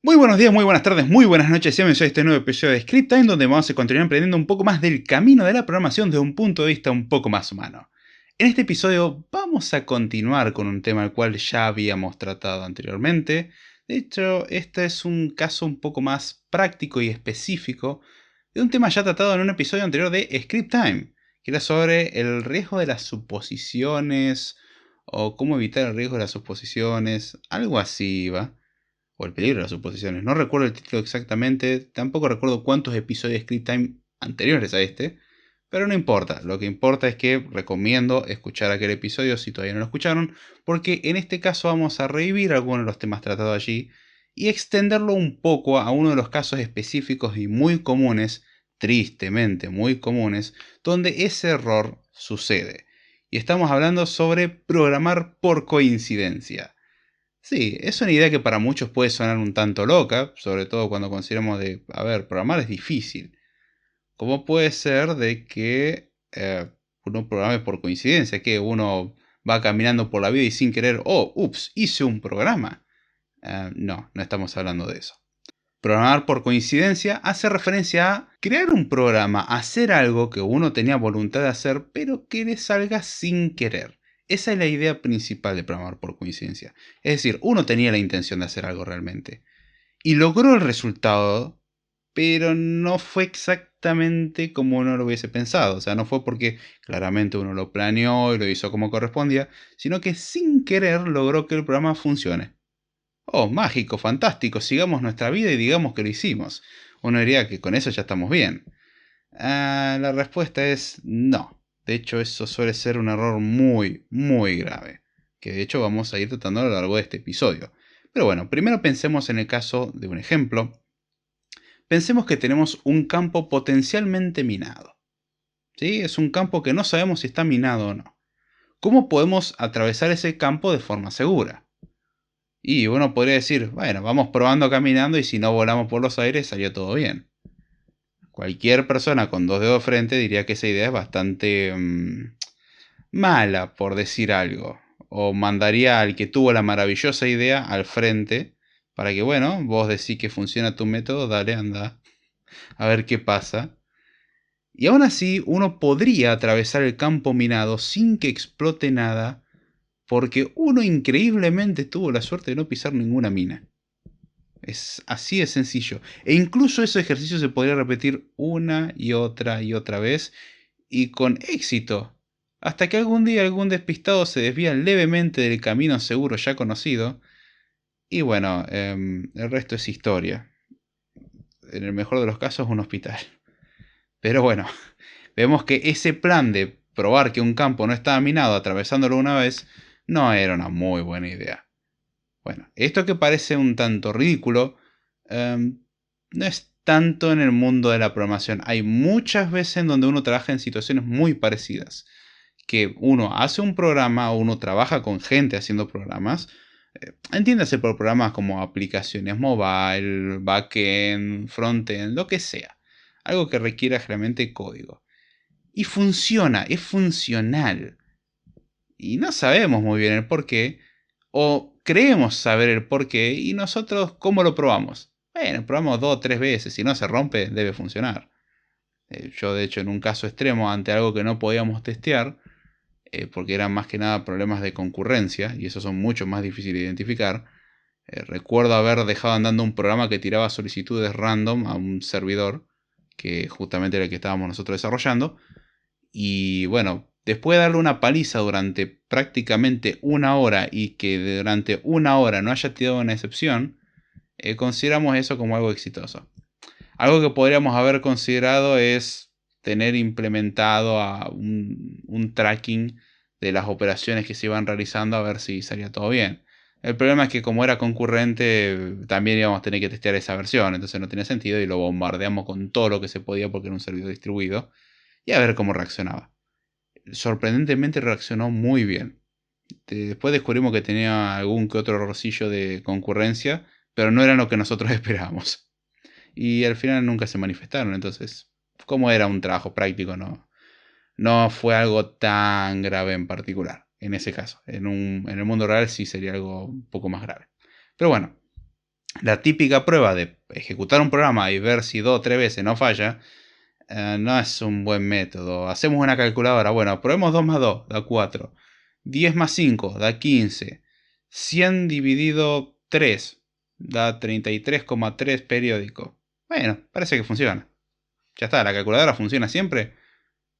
Muy buenos días, muy buenas tardes, muy buenas noches. Bienvenidos a este nuevo episodio de Script Time, donde vamos a continuar aprendiendo un poco más del camino de la programación desde un punto de vista un poco más humano. En este episodio vamos a continuar con un tema al cual ya habíamos tratado anteriormente. De hecho, este es un caso un poco más práctico y específico de un tema ya tratado en un episodio anterior de Script Time, que era sobre el riesgo de las suposiciones o cómo evitar el riesgo de las suposiciones, algo así, ¿va? O el peligro de las suposiciones. No recuerdo el título exactamente, tampoco recuerdo cuántos episodios de Script Time anteriores a este, pero no importa. Lo que importa es que recomiendo escuchar aquel episodio si todavía no lo escucharon, porque en este caso vamos a revivir algunos de los temas tratados allí y extenderlo un poco a uno de los casos específicos y muy comunes, tristemente muy comunes, donde ese error sucede. Y estamos hablando sobre programar por coincidencia. Sí, es una idea que para muchos puede sonar un tanto loca, sobre todo cuando consideramos de, a ver, programar es difícil. ¿Cómo puede ser de que uno programe por coincidencia? Que uno va caminando por la vida y sin querer, oh, ups, hice un programa. No, no estamos hablando de eso. Programar por coincidencia hace referencia a crear un programa, hacer algo que uno tenía voluntad de hacer, pero que le salga sin querer. Esa es la idea principal de programar por coincidencia. Es decir, uno tenía la intención de hacer algo realmente. Y logró el resultado, pero no fue exactamente como uno lo hubiese pensado. O sea, no fue porque claramente uno lo planeó y lo hizo como correspondía, sino que sin querer logró que el programa funcione. Oh, mágico, fantástico, sigamos nuestra vida y digamos que lo hicimos. Uno diría que con eso ya estamos bien. La respuesta es no. De hecho, eso suele ser un error muy, muy grave, que de hecho vamos a ir tratando a lo largo de este episodio. Pero bueno, primero pensemos en el caso de un ejemplo. Pensemos que tenemos un campo potencialmente minado. ¿Sí? Es un campo que no sabemos si está minado o no. ¿Cómo podemos atravesar ese campo de forma segura? Y uno podría decir, bueno, vamos probando caminando y si no volamos por los aires salió todo bien. Cualquier persona con dos dedos de frente diría que esa idea es bastante mala, por decir algo. O mandaría al que tuvo la maravillosa idea al frente para que, bueno, vos decís que funciona tu método, dale, anda, a ver qué pasa. Y aún así, uno podría atravesar el campo minado sin que explote nada, porque uno increíblemente tuvo la suerte de no pisar ninguna mina. Es así de sencillo. E incluso ese ejercicio se podría repetir una y otra vez y con éxito. Hasta que algún día algún despistado se desvía levemente del camino seguro ya conocido. Y bueno, el resto es historia. En el mejor de los casos, un hospital. Pero bueno, vemos que ese plan de probar que un campo no estaba minado atravesándolo una vez no era una muy buena idea. Bueno, esto que parece un tanto ridículo, no es tanto en el mundo de la programación. Hay muchas veces en donde uno trabaja en situaciones muy parecidas. Que uno hace un programa o uno trabaja con gente haciendo programas. Entiéndase por programas como aplicaciones mobile, backend, frontend, lo que sea. Algo que requiera realmente código. Y funciona, es funcional. Y no sabemos muy bien el por qué, o creemos saber el por qué, y nosotros cómo lo probamos. Bueno, probamos dos o tres veces, si no se rompe, debe funcionar. Yo de hecho en un caso extremo, ante algo que no podíamos testear, porque eran más que nada problemas de concurrencia, y esos son mucho más difíciles de identificar, recuerdo haber dejado andando un programa que tiraba solicitudes random a un servidor, que justamente era el que estábamos nosotros desarrollando, y bueno, después de darle una paliza durante prácticamente una hora y que durante una hora no haya tirado una excepción, consideramos eso como algo exitoso. Algo que podríamos haber considerado es tener implementado a un tracking de las operaciones que se iban realizando a ver si salía todo bien. El problema es que como era concurrente, también íbamos a tener que testear esa versión, entonces no tenía sentido y lo bombardeamos con todo lo que se podía porque era un servidor distribuido y a ver cómo reaccionaba. Sorprendentemente reaccionó muy bien. Después descubrimos que tenía algún que otro errorcillo de concurrencia, pero no era lo que nosotros esperábamos. Y al final nunca se manifestaron, entonces, como era un trabajo práctico, no fue algo tan grave en particular, en ese caso. En el mundo real sí sería algo un poco más grave. Pero bueno, La típica prueba de ejecutar un programa y ver si 2 o 3 veces no falla, no es un buen método. Hacemos una calculadora. Bueno, probemos 2 más 2, da 4. 10 más 5, da 15. 100 dividido 3, da 33,3 periódico. Bueno, parece que funciona. Ya está, la calculadora funciona siempre.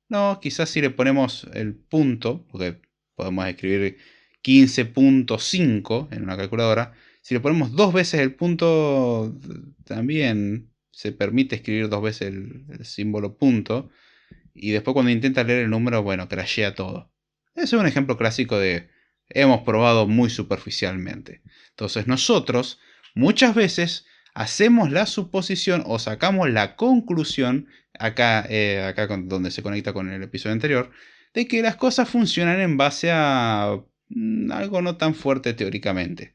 No, quizás si le ponemos el punto, porque podemos escribir 15,5 en una calculadora. Si le ponemos 2 veces el punto, también se permite escribir 2 veces el símbolo punto. Y después cuando intenta leer el número, bueno, crashea todo. Ese es un ejemplo clásico de hemos probado muy superficialmente. Entonces nosotros muchas veces hacemos la suposición o sacamos la conclusión, acá donde se conecta con el episodio anterior, de que las cosas funcionan en base a algo no tan fuerte teóricamente.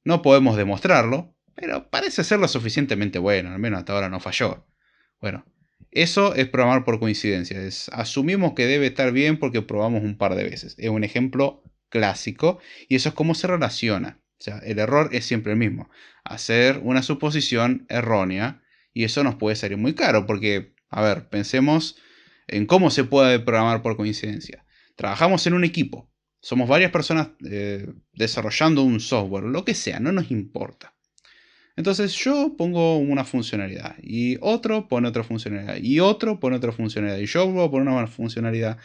No podemos demostrarlo, pero parece ser lo suficientemente bueno, al menos hasta ahora no falló. Bueno, eso es programar por coincidencia. Asumimos que debe estar bien porque probamos un par de veces. Es un ejemplo clásico y eso es cómo se relaciona. O sea, el error es siempre el mismo. Hacer una suposición errónea y eso nos puede salir muy caro porque, a ver, pensemos en cómo se puede programar por coincidencia. Trabajamos en un equipo. Somos varias personas desarrollando un software, lo que sea, no nos importa. Entonces yo pongo una funcionalidad y otro pone otra funcionalidad y otro pone otra funcionalidad y yo voy a poner una funcionalidad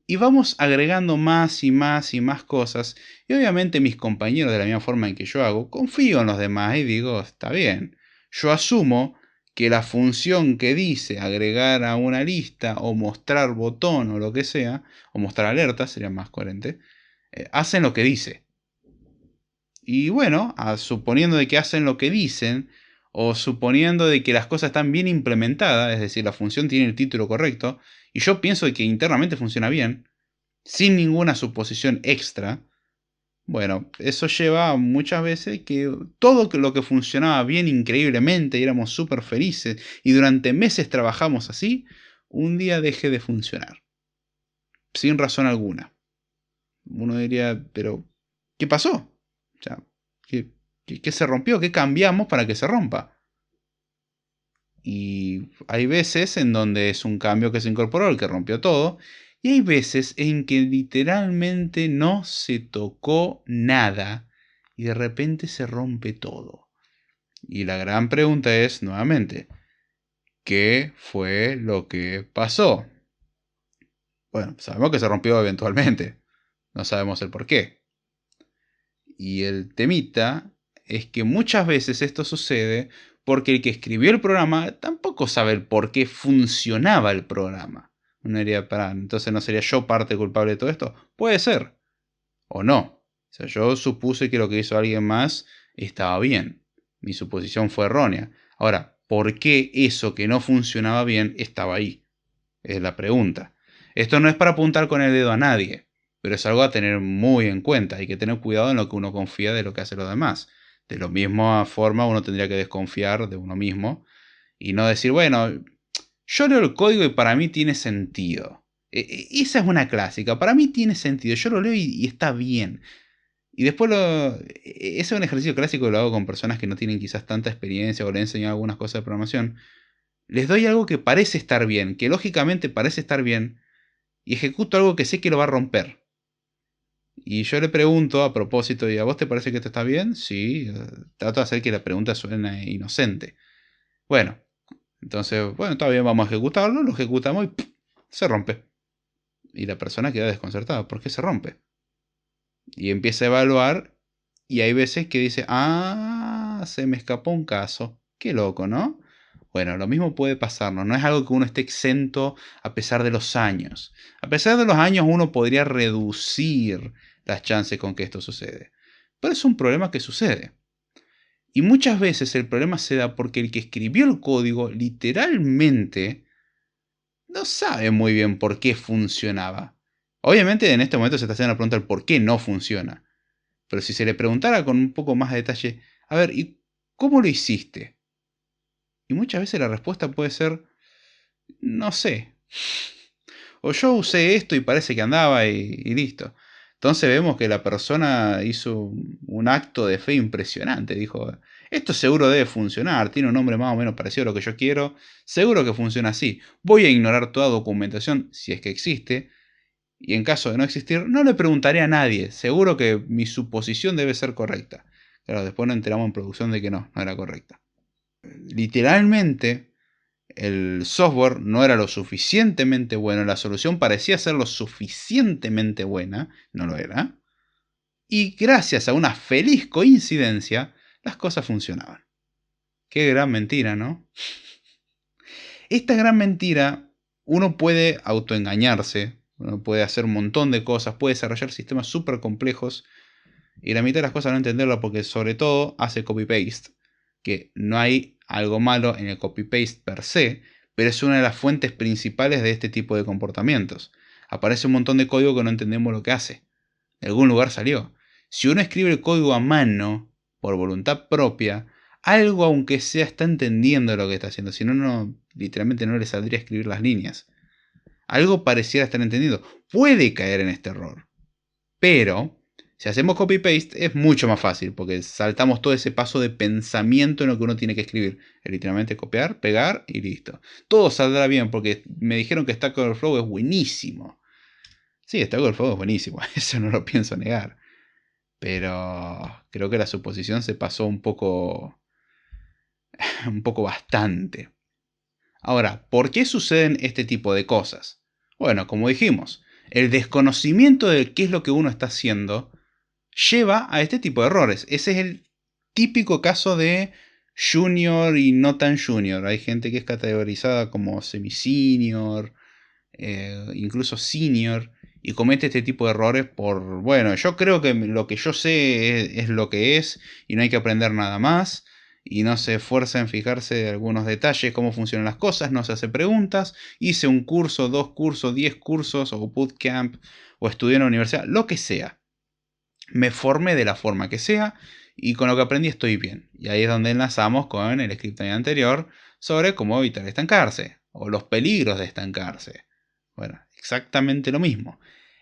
y vamos agregando más y más y más cosas y obviamente mis compañeros de la misma forma en que yo hago confío en los demás y digo está bien, yo asumo que la función que dice agregar a una lista o mostrar botón o lo que sea o mostrar alerta sería más coherente, hacen lo que dice. Y bueno, suponiendo de que hacen lo que dicen, o suponiendo de que las cosas están bien implementadas, es decir, la función tiene el título correcto, y yo pienso de que internamente funciona bien, sin ninguna suposición extra, bueno, eso lleva muchas veces que todo lo que funcionaba bien increíblemente y éramos súper felices y durante meses trabajamos así, un día deje de funcionar. Sin razón alguna. Uno diría, pero ¿qué pasó? O sea, ¿qué se rompió? ¿Qué cambiamos para que se rompa? Y hay veces en donde es un cambio que se incorporó, el que rompió todo, y hay veces en que literalmente no se tocó nada y de repente se rompe todo. Y la gran pregunta es, nuevamente, ¿qué fue lo que pasó? Bueno, sabemos que se rompió eventualmente, no sabemos el por qué. Y el temita es que muchas veces esto sucede porque el que escribió el programa tampoco sabe el por qué funcionaba el programa. Uno diría, pará, entonces no sería yo parte culpable de todo esto. Puede ser, o no. O sea, yo supuse que lo que hizo alguien más estaba bien. Mi suposición fue errónea. Ahora, ¿por qué eso que no funcionaba bien estaba ahí? Es la pregunta. Esto no es para apuntar con el dedo a nadie, pero es algo a tener muy en cuenta. Hay que tener cuidado en lo que uno confía de lo que hacen los demás. De la misma forma, uno tendría que desconfiar de uno mismo y no decir, bueno, yo leo el código y para mí tiene sentido. Esa es una clásica. Para mí tiene sentido. Yo lo leo y está bien. Y después ese es un ejercicio clásico que lo hago con personas que no tienen quizás tanta experiencia o le he enseñado algunas cosas de programación. Les doy algo que parece estar bien, que lógicamente parece estar bien, y ejecuto algo que sé que lo va a romper. Y yo le pregunto a propósito, ¿y a vos te parece que esto está bien? Sí, trato de hacer que la pregunta suene inocente. Bueno, entonces, bueno, está bien, vamos a ejecutarlo, lo ejecutamos y ¡pum! Se rompe. Y la persona queda desconcertada, ¿por qué se rompe? Y empieza a evaluar y hay veces que dice, se me escapó un caso. Qué loco, ¿no? Bueno, lo mismo puede pasarnos. No es algo que uno esté exento a pesar de los años. A pesar de los años uno podría reducir las chances con que esto sucede. Pero es un problema que sucede. Y muchas veces el problema se da porque el que escribió el código literalmente no sabe muy bien por qué funcionaba. Obviamente en este momento se está haciendo la pregunta del por qué no funciona. Pero si se le preguntara con un poco más de detalle, a ver, ¿y cómo lo hiciste? Y muchas veces la respuesta puede ser, no sé. O yo usé esto y parece que andaba y listo. Entonces vemos que la persona hizo un acto de fe impresionante. Dijo, esto seguro debe funcionar, tiene un nombre más o menos parecido a lo que yo quiero, seguro que funciona así. Voy a ignorar toda documentación si es que existe, y en caso de no existir, no le preguntaré a nadie, seguro que mi suposición debe ser correcta. Claro, después nos enteramos en producción de que no era correcta. Literalmente, el software no era lo suficientemente bueno, la solución parecía ser lo suficientemente buena, no lo era, y gracias a una feliz coincidencia, las cosas funcionaban. Qué gran mentira, ¿no? Esta gran mentira, uno puede autoengañarse, uno puede hacer un montón de cosas, puede desarrollar sistemas súper complejos y la mitad de las cosas no entenderlo porque sobre todo hace copy-paste, que no hay algo malo en el copy-paste per se, pero es una de las fuentes principales de este tipo de comportamientos. Aparece un montón de código que no entendemos lo que hace. De algún lugar salió. Si uno escribe el código a mano, por voluntad propia, algo aunque sea está entendiendo lo que está haciendo. Si no, literalmente no le saldría a escribir las líneas. Algo pareciera estar entendiendo. Puede caer en este error. Pero, si hacemos copy-paste es mucho más fácil, porque saltamos todo ese paso de pensamiento en lo que uno tiene que escribir. Es literalmente copiar, pegar y listo. Todo saldrá bien, porque me dijeron que Stack Overflow es buenísimo. Sí, Stack Overflow es buenísimo, eso no lo pienso negar. Pero creo que la suposición se pasó un poco bastante. Ahora, ¿por qué suceden este tipo de cosas? Bueno, como dijimos, el desconocimiento de qué es lo que uno está haciendo lleva a este tipo de errores. Ese es el típico caso de junior y no tan junior. Hay gente que es categorizada como semi-senior, incluso senior, y comete este tipo de errores por, bueno, yo creo que lo que yo sé es lo que es y no hay que aprender nada más. Y no se esfuerza en fijarse de algunos detalles, cómo funcionan las cosas, no se hace preguntas. Hice un curso, 2 cursos, 10 cursos, o bootcamp, o estudié en la universidad, lo que sea. Me formé de la forma que sea y con lo que aprendí estoy bien. Y ahí es donde enlazamos con el script anterior sobre cómo evitar estancarse o los peligros de estancarse. Bueno, exactamente lo mismo.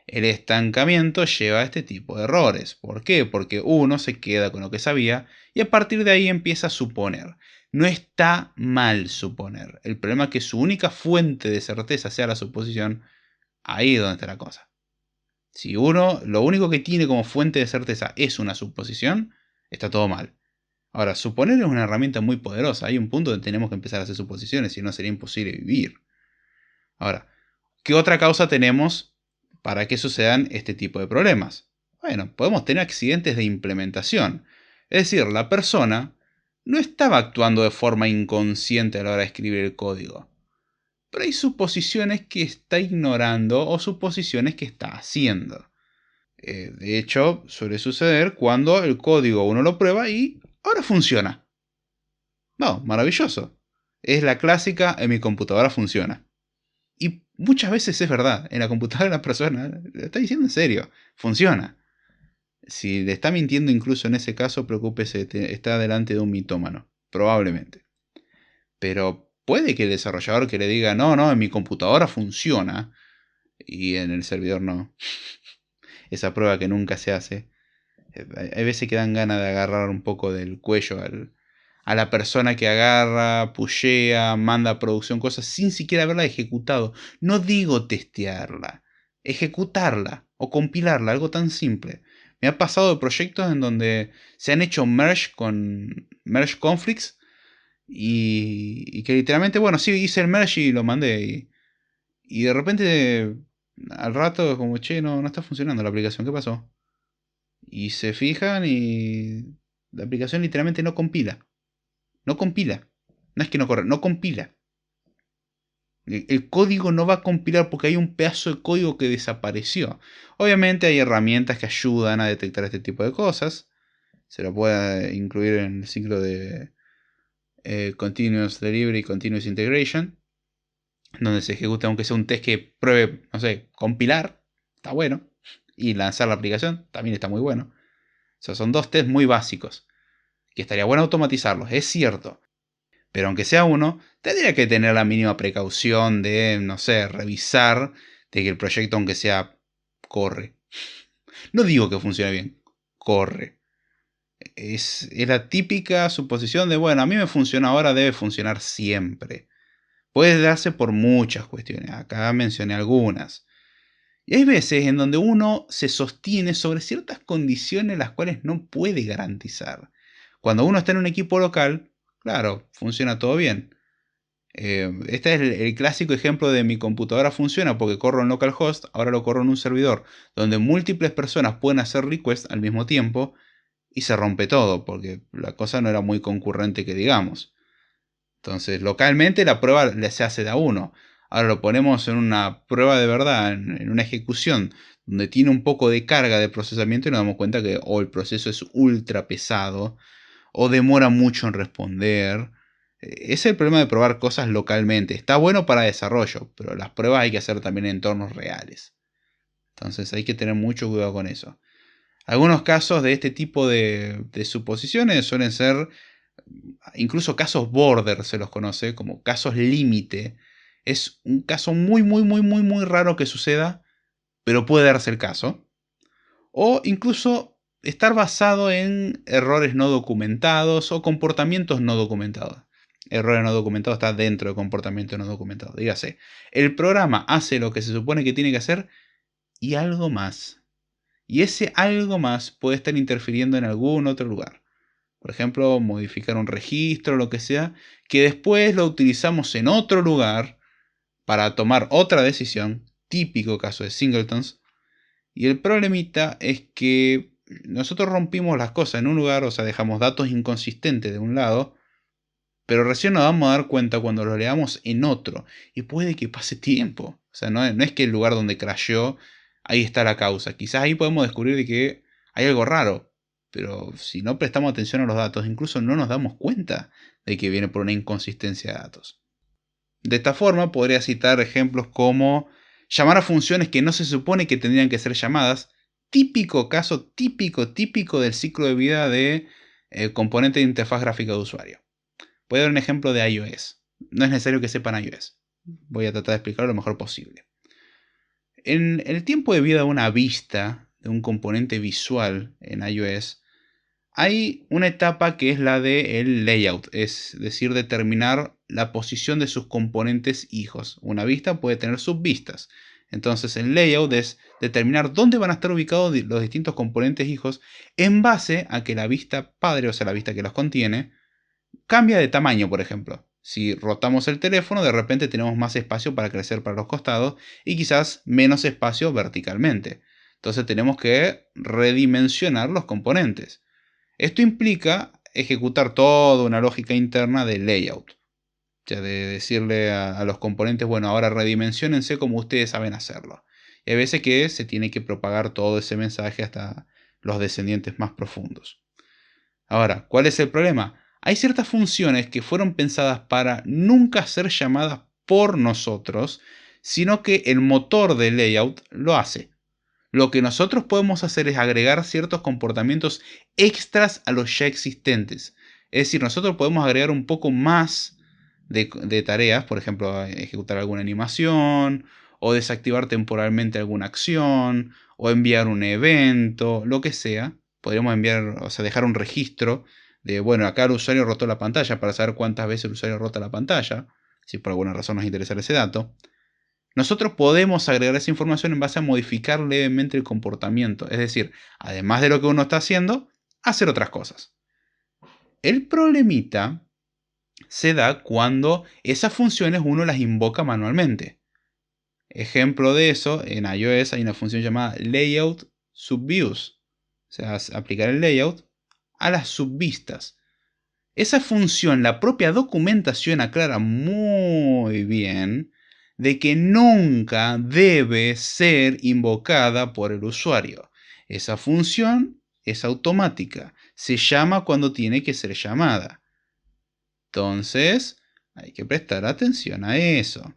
El estancamiento lleva a este tipo de errores. ¿Por qué? Porque uno se queda con lo que sabía y a partir de ahí empieza a suponer. No está mal suponer. El problema es que su única fuente de certeza sea la suposición. Ahí es donde está la cosa. Si uno lo único que tiene como fuente de certeza es una suposición, está todo mal. Ahora, suponer es una herramienta muy poderosa. Hay un punto donde tenemos que empezar a hacer suposiciones, si no sería imposible vivir. Ahora, ¿qué otra causa tenemos para que sucedan este tipo de problemas? Bueno, podemos tener accidentes de implementación. Es decir, la persona no estaba actuando de forma inconsciente a la hora de escribir el código. Pero hay suposiciones que está ignorando o suposiciones que está haciendo. De hecho, suele suceder cuando el código uno lo prueba y ahora funciona. No, maravilloso. Es la clásica, en mi computadora funciona. Y muchas veces es verdad, en la computadora de la persona, lo está diciendo en serio, funciona. Si le está mintiendo incluso en ese caso, preocúpese, está delante de un mitómano, probablemente. Pero puede que el desarrollador que le diga, no, en mi computadora funciona, y en el servidor no. Esa prueba que nunca se hace. Hay veces que dan ganas de agarrar un poco del cuello a la persona que agarra, pushea, manda a producción cosas sin siquiera haberla ejecutado. No digo testearla, ejecutarla o compilarla, algo tan simple. Me ha pasado de proyectos en donde se han hecho merge conflicts y que literalmente, bueno, sí, hice el merge y lo mandé y de repente al rato como, che, no está funcionando la aplicación, ¿qué pasó? Y se fijan y la aplicación literalmente no compila. No compila. No es que no corre, no compila. El código no va a compilar porque hay un pedazo de código que desapareció. Obviamente hay herramientas que ayudan a detectar este tipo de cosas. Se lo puede incluir en el ciclo de Continuous Delivery y Continuous Integration. Donde se ejecuta aunque sea un test que pruebe, no sé, compilar. Está bueno. Y lanzar la aplicación. También está muy bueno. O sea, son dos tests muy básicos. Que estaría bueno automatizarlos, es cierto. Pero aunque sea uno, tendría que tener la mínima precaución de, no sé, revisar de que el proyecto, aunque sea, corre. No digo que funcione bien, corre. Es la típica suposición de, bueno, a mí me funciona ahora, debe funcionar siempre. Puede darse por muchas cuestiones, acá mencioné algunas. Y hay veces en donde uno se sostiene sobre ciertas condiciones las cuales no puede garantizar. Cuando uno está en un equipo local, claro, funciona todo bien. Este es el clásico ejemplo de mi computadora funciona porque corro en localhost, ahora lo corro en un servidor, donde múltiples personas pueden hacer requests al mismo tiempo y se rompe todo, porque la cosa no era muy concurrente que digamos. Entonces, localmente la prueba se hace de a uno. Ahora lo ponemos en una prueba de verdad, en una ejecución, donde tiene un poco de carga de procesamiento y nos damos cuenta que o el proceso es ultra pesado, o demora mucho en responder. Es el problema de probar cosas localmente. Está bueno para desarrollo, pero las pruebas hay que hacer también en entornos reales. Entonces hay que tener mucho cuidado con eso. Algunos casos de este tipo de suposiciones suelen ser incluso casos border, se los conoce como casos límite. Es un caso muy, muy, muy, muy, muy raro que suceda, pero puede darse el caso. O incluso estar basado en errores no documentados o comportamientos no documentados. Errores no documentados está dentro de comportamiento no documentado. Dígase, el programa hace lo que se supone que tiene que hacer y algo más. Y ese algo más puede estar interfiriendo en algún otro lugar. Por ejemplo, modificar un registro, lo que sea, que después lo utilizamos en otro lugar para tomar otra decisión, típico caso de singletons. Y el problemita es que nosotros rompimos las cosas en un lugar, o sea, dejamos datos inconsistentes de un lado, pero recién nos vamos a dar cuenta cuando lo leamos en otro. Y puede que pase tiempo. O sea, no es que el lugar donde crasheó, ahí está la causa. Quizás ahí podemos descubrir de que hay algo raro. Pero si no prestamos atención a los datos, incluso no nos damos cuenta de que viene por una inconsistencia de datos. De esta forma, podría citar ejemplos como llamar a funciones que no se supone que tendrían que ser llamadas. Típico caso, típico del ciclo de vida de componente de interfaz gráfica de usuario. Voy a dar un ejemplo de iOS. No es necesario que sepan iOS. Voy a tratar de explicarlo lo mejor posible. En el tiempo de vida de una vista, de un componente visual en iOS, hay una etapa que es la del layout, es decir, determinar la posición de sus componentes hijos. Una vista puede tener subvistas. Entonces el layout es determinar dónde van a estar ubicados los distintos componentes hijos en base a que la vista padre, o sea, la vista que los contiene, cambia de tamaño, por ejemplo. Si rotamos el teléfono, de repente tenemos más espacio para crecer para los costados y quizás menos espacio verticalmente. Entonces tenemos que redimensionar los componentes. Esto implica ejecutar toda una lógica interna de layout. O sea, de decirle a los componentes, bueno, ahora redimensionense como ustedes saben hacerlo. Y hay veces que se tiene que propagar todo ese mensaje hasta los descendientes más profundos. Ahora, ¿cuál es el problema? Hay ciertas funciones que fueron pensadas para nunca ser llamadas por nosotros, sino que el motor de layout lo hace. Lo que nosotros podemos hacer es agregar ciertos comportamientos extras a los ya existentes. Es decir, nosotros podemos agregar un poco más de tareas, por ejemplo, ejecutar alguna animación, o desactivar temporalmente alguna acción, o enviar un evento, lo que sea. Podríamos enviar, o sea, dejar un registro de, bueno, acá el usuario rotó la pantalla para saber cuántas veces el usuario rota la pantalla, si por alguna razón nos interesa ese dato. Nosotros podemos agregar esa información en base a modificar levemente el comportamiento. Es decir, además de lo que uno está haciendo, hacer otras cosas. El problemita se da cuando esas funciones uno las invoca manualmente. Ejemplo de eso, en iOS hay una función llamada layout subviews. O sea, aplicar el layout a las subvistas. Esa función, la propia documentación aclara muy bien de que nunca debe ser invocada por el usuario. Esa función es automática, se llama cuando tiene que ser llamada. Entonces, hay que prestar atención a eso.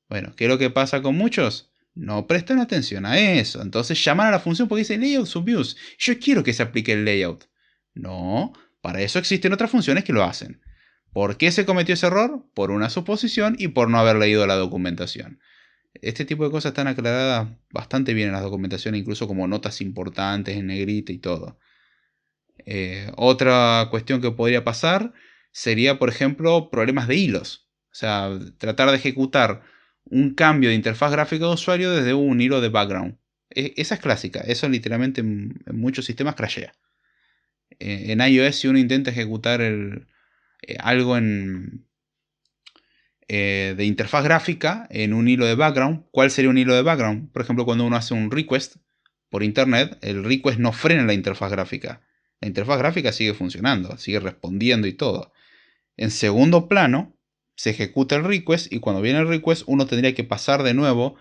Bueno, ¿qué es lo que pasa con muchos? No prestan atención a eso. Entonces llaman a la función porque dice layout subviews. Yo quiero que se aplique el layout. No, para eso existen otras funciones que lo hacen. ¿Por qué se cometió ese error? Por una suposición y por no haber leído la documentación. Este tipo de cosas están aclaradas bastante bien en las documentaciones, incluso como notas importantes en negrita y todo. Otra cuestión que podría pasar sería, por ejemplo, problemas de hilos. O sea, tratar de ejecutar un cambio de interfaz gráfica de usuario desde un hilo de background. Esa es clásica. Eso literalmente en muchos sistemas crashea. En iOS, si uno intenta ejecutar algo de interfaz gráfica en un hilo de background, ¿cuál sería un hilo de background? Por ejemplo, cuando uno hace un request por internet, el request no frena la interfaz gráfica. La interfaz gráfica sigue funcionando, sigue respondiendo y todo. En segundo plano, se ejecuta el request y cuando viene el request uno tendría que pasar de nuevo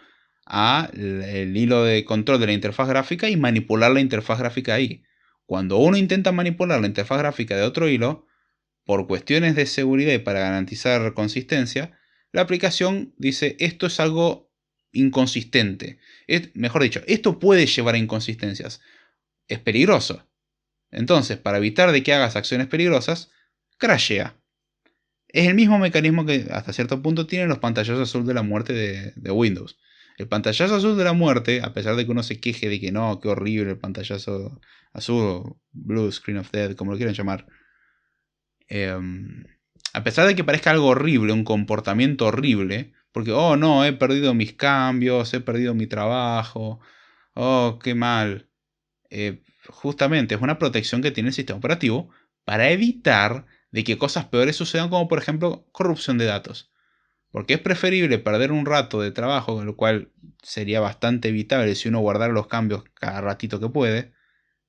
al hilo de control de la interfaz gráfica y manipular la interfaz gráfica ahí. Cuando uno intenta manipular la interfaz gráfica de otro hilo, por cuestiones de seguridad y para garantizar consistencia, la aplicación dice esto es algo inconsistente. Mejor dicho, esto puede llevar a inconsistencias. Es peligroso. Entonces, para evitar de que hagas acciones peligrosas, crashea. Es el mismo mecanismo que hasta cierto punto tienen los pantallazos azul de la muerte de Windows. El pantallazo azul de la muerte, a pesar de que uno se queje de que no, qué horrible el pantallazo azul o Blue Screen of Death, como lo quieran llamar, a pesar de que parezca algo horrible, un comportamiento horrible, porque, oh no, he perdido mis cambios, he perdido mi trabajo, oh, qué mal. Justamente es una protección que tiene el sistema operativo para evitar de que cosas peores sucedan, como por ejemplo corrupción de datos. Porque es preferible perder un rato de trabajo, lo cual sería bastante evitable si uno guardara los cambios cada ratito que puede.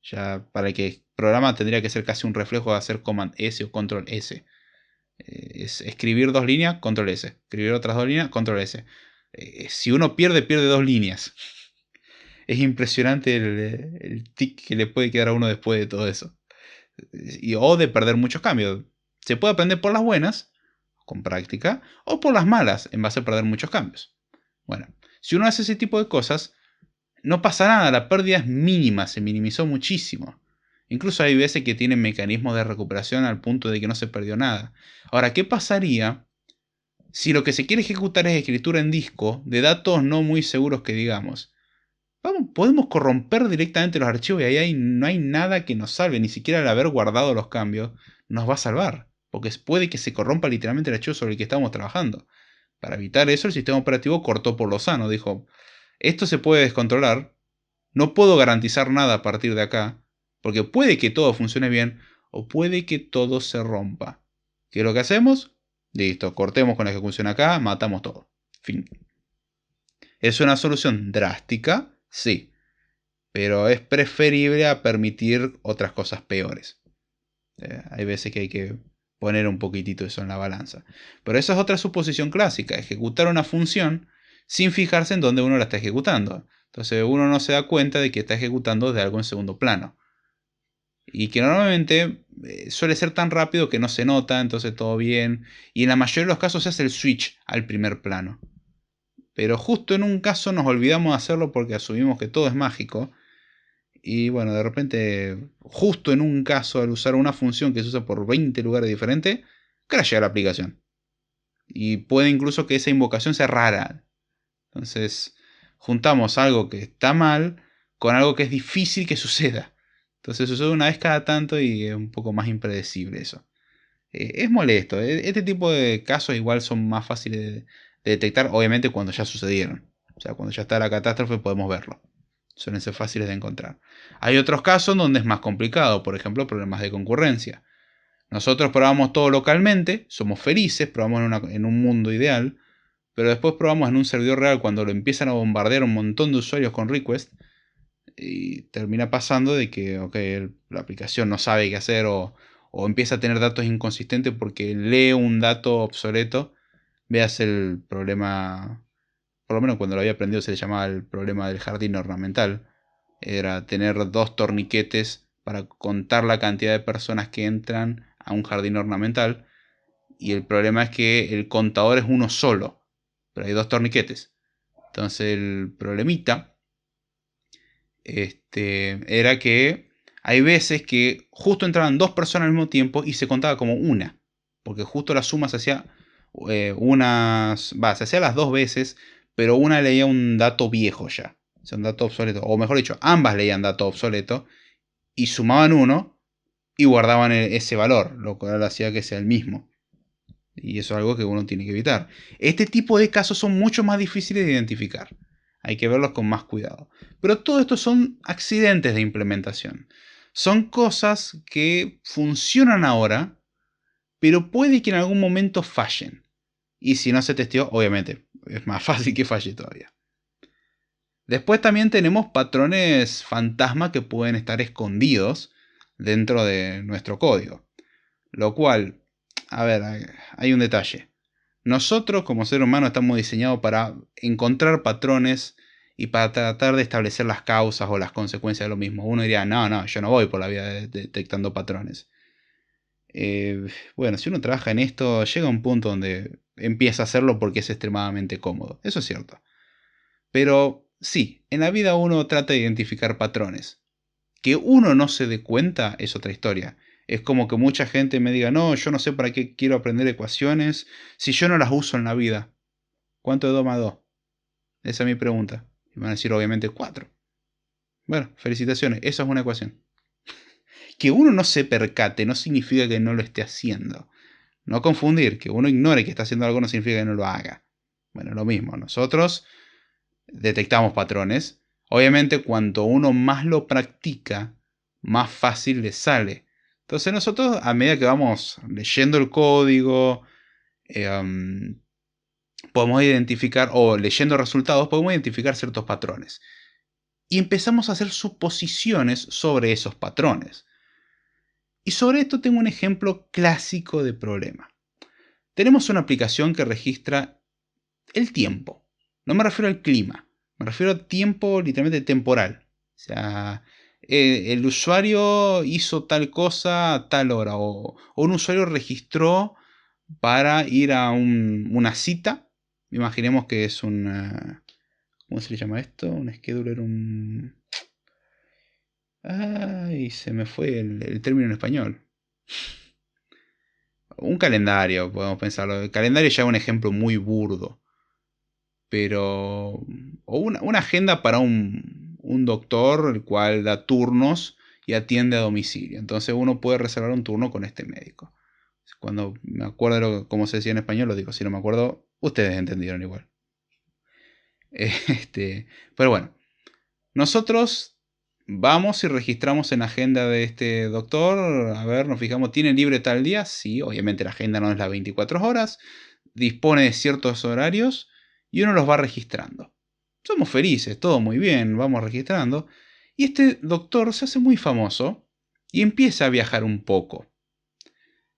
Ya para el que el programa tendría que ser casi un reflejo de hacer Command S o Control S. Es escribir dos líneas, Control S. Escribir otras dos líneas, Control S. Si uno pierde, pierde dos líneas. Es impresionante el tic que le puede quedar a uno después de todo eso. O de perder muchos cambios. Se puede aprender por las buenas, con práctica, o por las malas, en base a perder muchos cambios. Bueno, si uno hace ese tipo de cosas, no pasa nada, la pérdida es mínima, se minimizó muchísimo. Incluso hay veces que tienen mecanismos de recuperación al punto de que no se perdió nada. Ahora, ¿qué pasaría si lo que se quiere ejecutar es escritura en disco de datos no muy seguros que digamos? Podemos corromper directamente los archivos y ahí no hay nada que nos salve, ni siquiera el haber guardado los cambios nos va a salvar, porque puede que se corrompa literalmente el archivo sobre el que estamos trabajando. Para evitar eso, el sistema operativo cortó por lo sano, dijo, esto se puede descontrolar, no puedo garantizar nada a partir de acá, porque puede que todo funcione bien o puede que todo se rompa. ¿Qué es lo que hacemos? Listo, cortemos con la ejecución acá, matamos todo. Fin. ¿Es una solución drástica? Sí, pero es preferible a permitir otras cosas peores. Hay veces que hay que poner un poquitito eso en la balanza. Pero esa es otra suposición clásica, ejecutar una función sin fijarse en dónde uno la está ejecutando. Entonces uno no se da cuenta de que está ejecutando de algo en segundo plano. Y que normalmente suele ser tan rápido que no se nota, entonces todo bien. Y en la mayoría de los casos se hace el switch al primer plano. Pero justo en un caso nos olvidamos de hacerlo porque asumimos que todo es mágico. Y bueno, de repente, justo en un caso, al usar una función que se usa por 20 lugares diferentes, crashea la aplicación. Y puede incluso que esa invocación sea rara. Entonces, juntamos algo que está mal con algo que es difícil que suceda. Entonces sucede una vez cada tanto y es un poco más impredecible eso. Es molesto. Este tipo de casos igual son más fáciles de detectar, obviamente, cuando ya sucedieron. O sea, cuando ya está la catástrofe podemos verlo. Suelen ser fáciles de encontrar. Hay otros casos donde es más complicado, por ejemplo, problemas de concurrencia. Nosotros probamos todo localmente, somos felices, probamos en un mundo ideal, pero después probamos en un servidor real cuando lo empiezan a bombardear un montón de usuarios con request y termina pasando de que la aplicación no sabe qué hacer o empieza a tener datos inconsistentes porque lee un dato obsoleto. Veas el problema, por lo menos cuando lo había aprendido se le llamaba el problema del jardín ornamental. Era tener dos torniquetes para contar la cantidad de personas que entran a un jardín ornamental. Y el problema es que el contador es uno solo, pero hay dos torniquetes. Entonces el problemita era que hay veces que justo entraban dos personas al mismo tiempo y se contaba como una. Porque justo la suma se hacía se hacía las dos veces, pero una leía un dato viejo ya. O sea, un dato obsoleto. O mejor dicho, ambas leían dato obsoleto y sumaban uno. y guardaban ese valor, lo cual hacía que sea el mismo. Y eso es algo que uno tiene que evitar. Este tipo de casos son mucho más difíciles de identificar. Hay que verlos con más cuidado. Pero todo esto son accidentes de implementación. Son cosas que funcionan ahora, pero puede que en algún momento fallen. Y si no se testeó, obviamente, es más fácil que falle todavía. Después también tenemos patrones fantasma que pueden estar escondidos dentro de nuestro código. Lo cual, a ver, hay un detalle. Nosotros como ser humano estamos diseñados para encontrar patrones y para tratar de establecer las causas o las consecuencias de lo mismo. Uno diría, no, yo no voy por la vida detectando patrones. Bueno, si uno trabaja en esto, llega a un punto donde empieza a hacerlo porque es extremadamente cómodo. Eso es cierto. Pero sí, en la vida uno trata de identificar patrones. Que uno no se dé cuenta es otra historia. Es como que mucha gente me diga, no, yo no sé para qué quiero aprender ecuaciones si yo no las uso en la vida. ¿Cuánto es 2 más 2? Esa es mi pregunta. Y van a decir obviamente 4. Bueno, felicitaciones, esa es una ecuación. Que uno no se percate no significa que no lo esté haciendo. No confundir, que uno ignore que está haciendo algo no significa que no lo haga. Bueno, lo mismo, nosotros detectamos patrones. Obviamente, cuanto uno más lo practica, más fácil le sale. Entonces nosotros, a medida que vamos leyendo el código, podemos identificar, o leyendo resultados, podemos identificar ciertos patrones. Y empezamos a hacer suposiciones sobre esos patrones. Y sobre esto tengo un ejemplo clásico de problema. Tenemos una aplicación que registra el tiempo. No me refiero al clima. Me refiero a tiempo literalmente temporal. O sea, el usuario hizo tal cosa a tal hora. O un usuario registró para ir a una cita. Imaginemos que es un... ¿Cómo se le llama esto? Un scheduler, un... Ay, se me fue el término en español. Un calendario, podemos pensarlo. El calendario ya es un ejemplo muy burdo. Pero... O una agenda para un doctor, el cual da turnos y atiende a domicilio. Entonces uno puede reservar un turno con este médico. Cuando me acuerdo cómo se decía en español, lo digo. Si no me acuerdo, ustedes entendieron igual. Pero bueno, nosotros vamos y registramos en la agenda de este doctor. A ver, nos fijamos, ¿tiene libre tal día? Sí, obviamente la agenda no es las 24 horas. Dispone de ciertos horarios y uno los va registrando. Somos felices, todo muy bien, vamos registrando. Y este doctor se hace muy famoso y empieza a viajar un poco.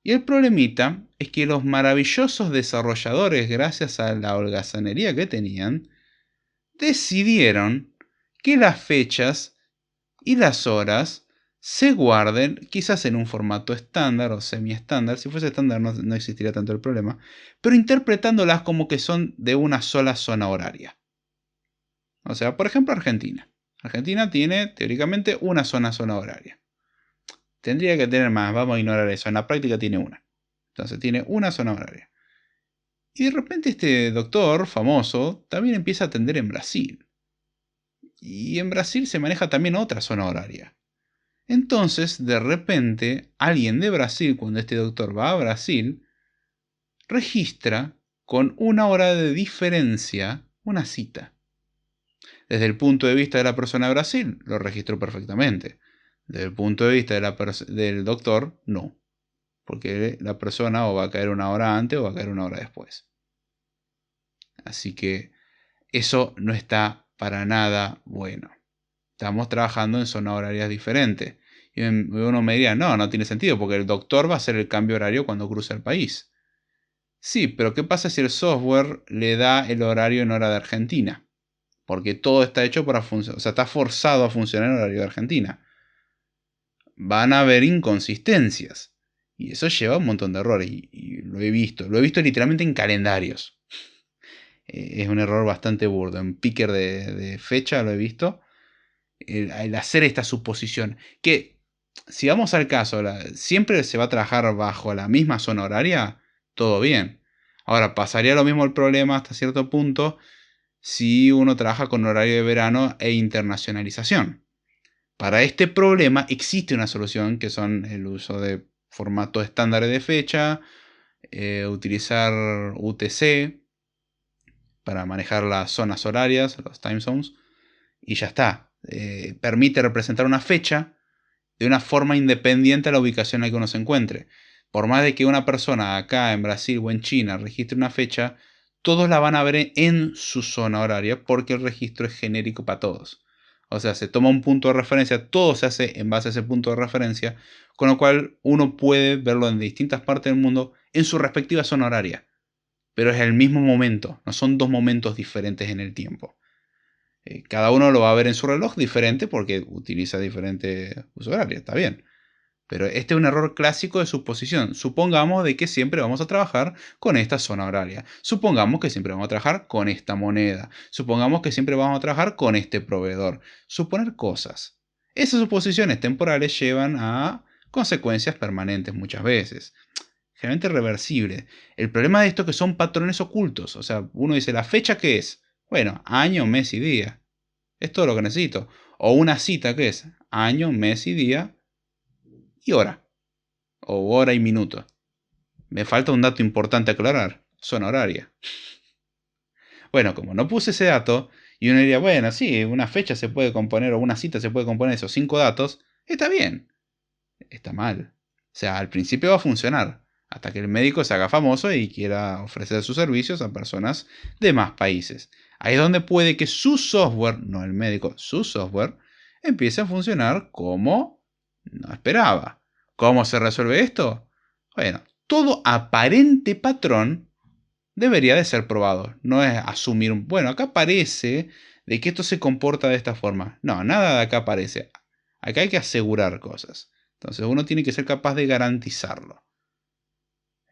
Y el problemita es que los maravillosos desarrolladores, gracias a la holgazanería que tenían, decidieron que las fechas y las horas se guarden quizás en un formato estándar o semi-estándar. Si fuese estándar no existiría tanto el problema, pero interpretándolas como que son de una sola zona horaria. O sea, por ejemplo, Argentina. Argentina tiene teóricamente una zona horaria. Tendría que tener más, vamos a ignorar eso. En la práctica tiene una. Entonces tiene una zona horaria. Y de repente este doctor famoso también empieza a atender en Brasil. Y en Brasil se maneja también otra zona horaria. Entonces, de repente, alguien de Brasil, cuando este doctor va a Brasil, registra con una hora de diferencia una cita. Desde el punto de vista de la persona de Brasil, lo registró perfectamente. Desde el punto de vista del doctor, no. Porque la persona o va a caer una hora antes o va a caer una hora después. Así que eso no está para nada bueno. Estamos trabajando en zonas horarias diferentes. Y uno me diría, no tiene sentido, porque el doctor va a hacer el cambio horario cuando cruza el país. Sí, pero ¿qué pasa si el software le da el horario en hora de Argentina? Porque todo está hecho para funcionar, o sea, está forzado a funcionar en horario de Argentina. Van a haber inconsistencias. Y eso lleva a un montón de errores. Y lo he visto literalmente en calendarios. Es un error bastante burdo. En picker de fecha lo he visto. El hacer esta suposición. Que, si vamos al caso, siempre se va a trabajar bajo la misma zona horaria, todo bien. Ahora, pasaría lo mismo el problema hasta cierto punto si uno trabaja con horario de verano e internacionalización. Para este problema existe una solución que son el uso de formatos estándares de fecha, utilizar UTC para manejar las zonas horarias, los time zones, y ya está. Permite representar una fecha de una forma independiente a la ubicación en la que uno se encuentre. Por más de que una persona acá en Brasil o en China registre una fecha, todos la van a ver en su zona horaria porque el registro es genérico para todos. O sea, se toma un punto de referencia, todo se hace en base a ese punto de referencia, con lo cual uno puede verlo en distintas partes del mundo en su respectiva zona horaria. Pero es el mismo momento, no son dos momentos diferentes en el tiempo. Cada uno lo va a ver en su reloj diferente porque utiliza diferente uso horario, está bien. Pero este es un error clásico de suposición. Supongamos de que siempre vamos a trabajar con esta zona horaria. Supongamos que siempre vamos a trabajar con esta moneda. Supongamos que siempre vamos a trabajar con este proveedor. Suponer cosas. Esas suposiciones temporales llevan a consecuencias permanentes muchas veces. Generalmente reversibles. El problema de esto es que son patrones ocultos. O sea, uno dice, ¿la fecha qué es? Bueno, año, mes y día. Es todo lo que necesito. O una cita, ¿qué es? Año, mes y día y hora. O hora y minuto. Me falta un dato importante a aclarar. Zona horaria. Bueno, como no puse ese dato, y uno diría, bueno, sí, una fecha se puede componer o una cita se puede componer de esos 5 datos, está bien. Está mal. O sea, al principio va a funcionar. Hasta que el médico se haga famoso y quiera ofrecer sus servicios a personas de más países. Ahí es donde puede que su software, no el médico, su software, empiece a funcionar como no esperaba. ¿Cómo se resuelve esto? Bueno, todo aparente patrón debería de ser probado. No es asumir, bueno, acá parece de que esto se comporta de esta forma. No, nada de acá parece. Acá hay que asegurar cosas. Entonces uno tiene que ser capaz de garantizarlo.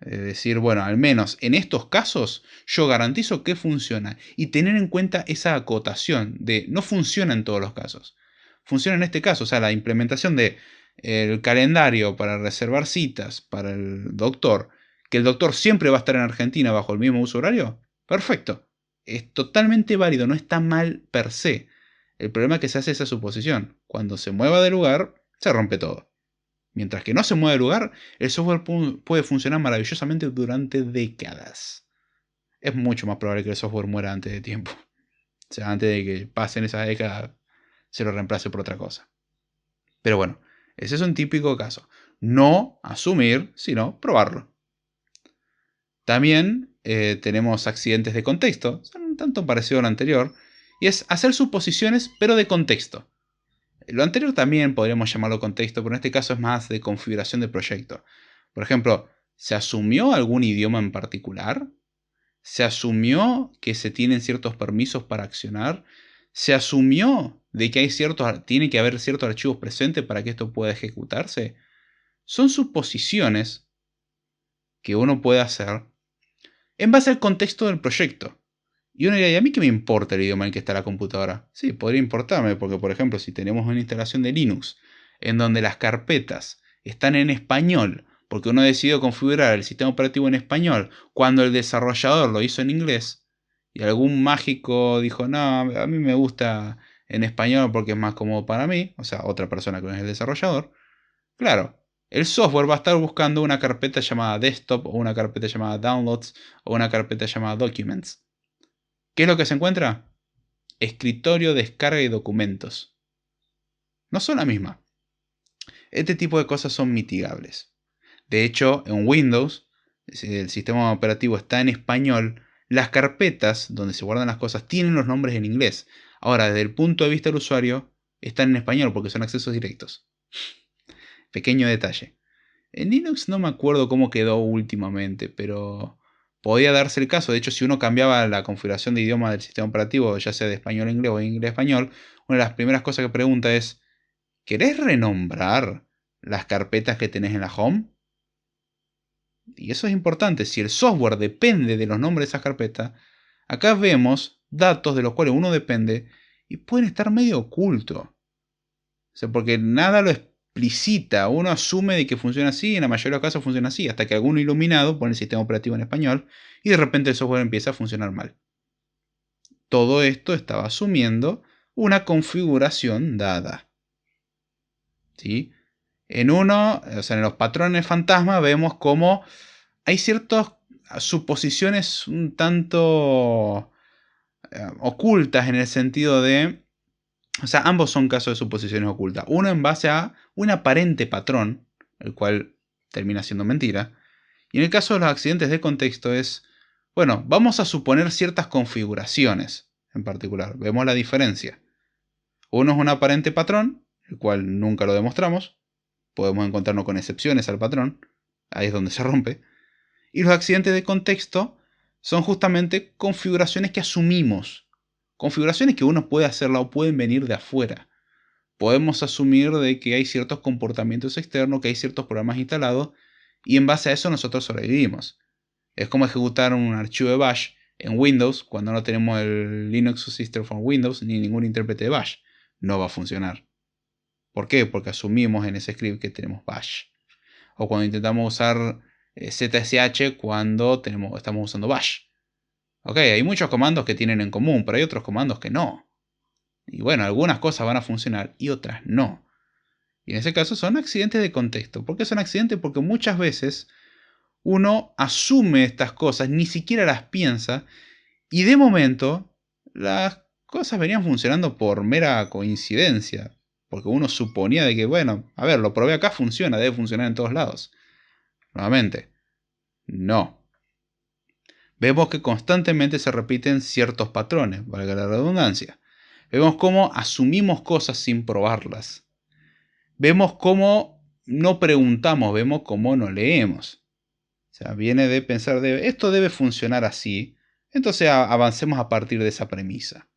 Es decir, bueno, al menos en estos casos yo garantizo que funciona y tener en cuenta esa acotación de no funciona en todos los casos. Funciona en este caso, o sea, la implementación de el calendario para reservar citas para el doctor, que el doctor siempre va a estar en Argentina bajo el mismo uso horario. Perfecto. Es totalmente válido, no está mal per se. El problema es que se hace esa suposición. Cuando se mueva de lugar, se rompe todo. Mientras que no se mueve de lugar, el software puede funcionar maravillosamente durante décadas. Es mucho más probable que el software muera antes de tiempo. O sea, antes de que pasen esas décadas, se lo reemplace por otra cosa. Pero bueno, ese es un típico caso. No asumir, sino probarlo. También tenemos accidentes de contexto, son un tanto parecido a lo anterior, y es hacer suposiciones pero de contexto. Lo anterior también podríamos llamarlo contexto, pero en este caso es más de configuración de proyecto. Por ejemplo, ¿se asumió algún idioma en particular? ¿Se asumió que se tienen ciertos permisos para accionar? ¿Se asumió de que tiene que haber ciertos archivos presentes para que esto pueda ejecutarse? Son suposiciones que uno puede hacer en base al contexto del proyecto. Y uno diría, ¿y a mí qué me importa el idioma en el que está la computadora? Sí, podría importarme, porque por ejemplo, si tenemos una instalación de Linux en donde las carpetas están en español, porque uno decidió configurar el sistema operativo en español cuando el desarrollador lo hizo en inglés, y algún mágico dijo, no, a mí me gusta en español porque es más cómodo para mí, o sea, otra persona que no es el desarrollador, claro, el software va a estar buscando una carpeta llamada desktop, o una carpeta llamada downloads, o una carpeta llamada documents. ¿Qué es lo que se encuentra? Escritorio, descarga y documentos. No son la misma. Este tipo de cosas son mitigables. De hecho, en Windows, si el sistema operativo está en español, las carpetas donde se guardan las cosas tienen los nombres en inglés. Ahora, desde el punto de vista del usuario, están en español porque son accesos directos. Pequeño detalle. En Linux no me acuerdo cómo quedó últimamente, pero podía darse el caso. De hecho, si uno cambiaba la configuración de idioma del sistema operativo, ya sea de español a inglés o de inglés a español, una de las primeras cosas que pregunta es, ¿querés renombrar las carpetas que tenés en la home? Y eso es importante. Si el software depende de los nombres de esas carpetas, acá vemos datos de los cuales uno depende y pueden estar medio ocultos. O sea, porque nada lo explicita. Uno asume de que funciona así y en la mayoría de los casos funciona así. Hasta que alguno iluminado pone el sistema operativo en español y de repente el software empieza a funcionar mal. Todo esto estaba asumiendo una configuración dada. ¿sí? En uno, o sea, en los patrones fantasma vemos cómo hay ciertas suposiciones un tanto ocultas en el sentido de, o sea, ambos son casos de suposiciones ocultas. Uno en base a un aparente patrón, el cual termina siendo mentira. Y en el caso de los accidentes de contexto es, bueno, vamos a suponer ciertas configuraciones en particular. Vemos la diferencia. Uno es un aparente patrón, el cual nunca lo demostramos. Podemos encontrarnos con excepciones al patrón. Ahí es donde se rompe. Y los accidentes de contexto son justamente configuraciones que asumimos. Configuraciones que uno puede hacerla o pueden venir de afuera. Podemos asumir de que hay ciertos comportamientos externos, que hay ciertos programas instalados, y en base a eso nosotros sobrevivimos. Es como ejecutar un archivo de bash en Windows cuando no tenemos el Linux Subsystem for Windows ni ningún intérprete de bash. No va a funcionar. ¿Por qué? Porque asumimos en ese script que tenemos bash. O cuando intentamos usar ZSH cuando estamos usando bash. Ok, hay muchos comandos que tienen en común, pero hay otros comandos que no. Y bueno, algunas cosas van a funcionar y otras no. Y en ese caso son accidentes de contexto. ¿Por qué son accidentes? Porque muchas veces uno asume estas cosas, ni siquiera las piensa, y de momento las cosas venían funcionando por mera coincidencia. Porque uno suponía de que, bueno, a ver, lo probé acá, funciona, debe funcionar en todos lados. Nuevamente, no. Vemos que constantemente se repiten ciertos patrones, valga la redundancia. Vemos cómo asumimos cosas sin probarlas. Vemos cómo no preguntamos, vemos cómo no leemos. O sea, viene de pensar de esto debe funcionar así, entonces avancemos a partir de esa premisa.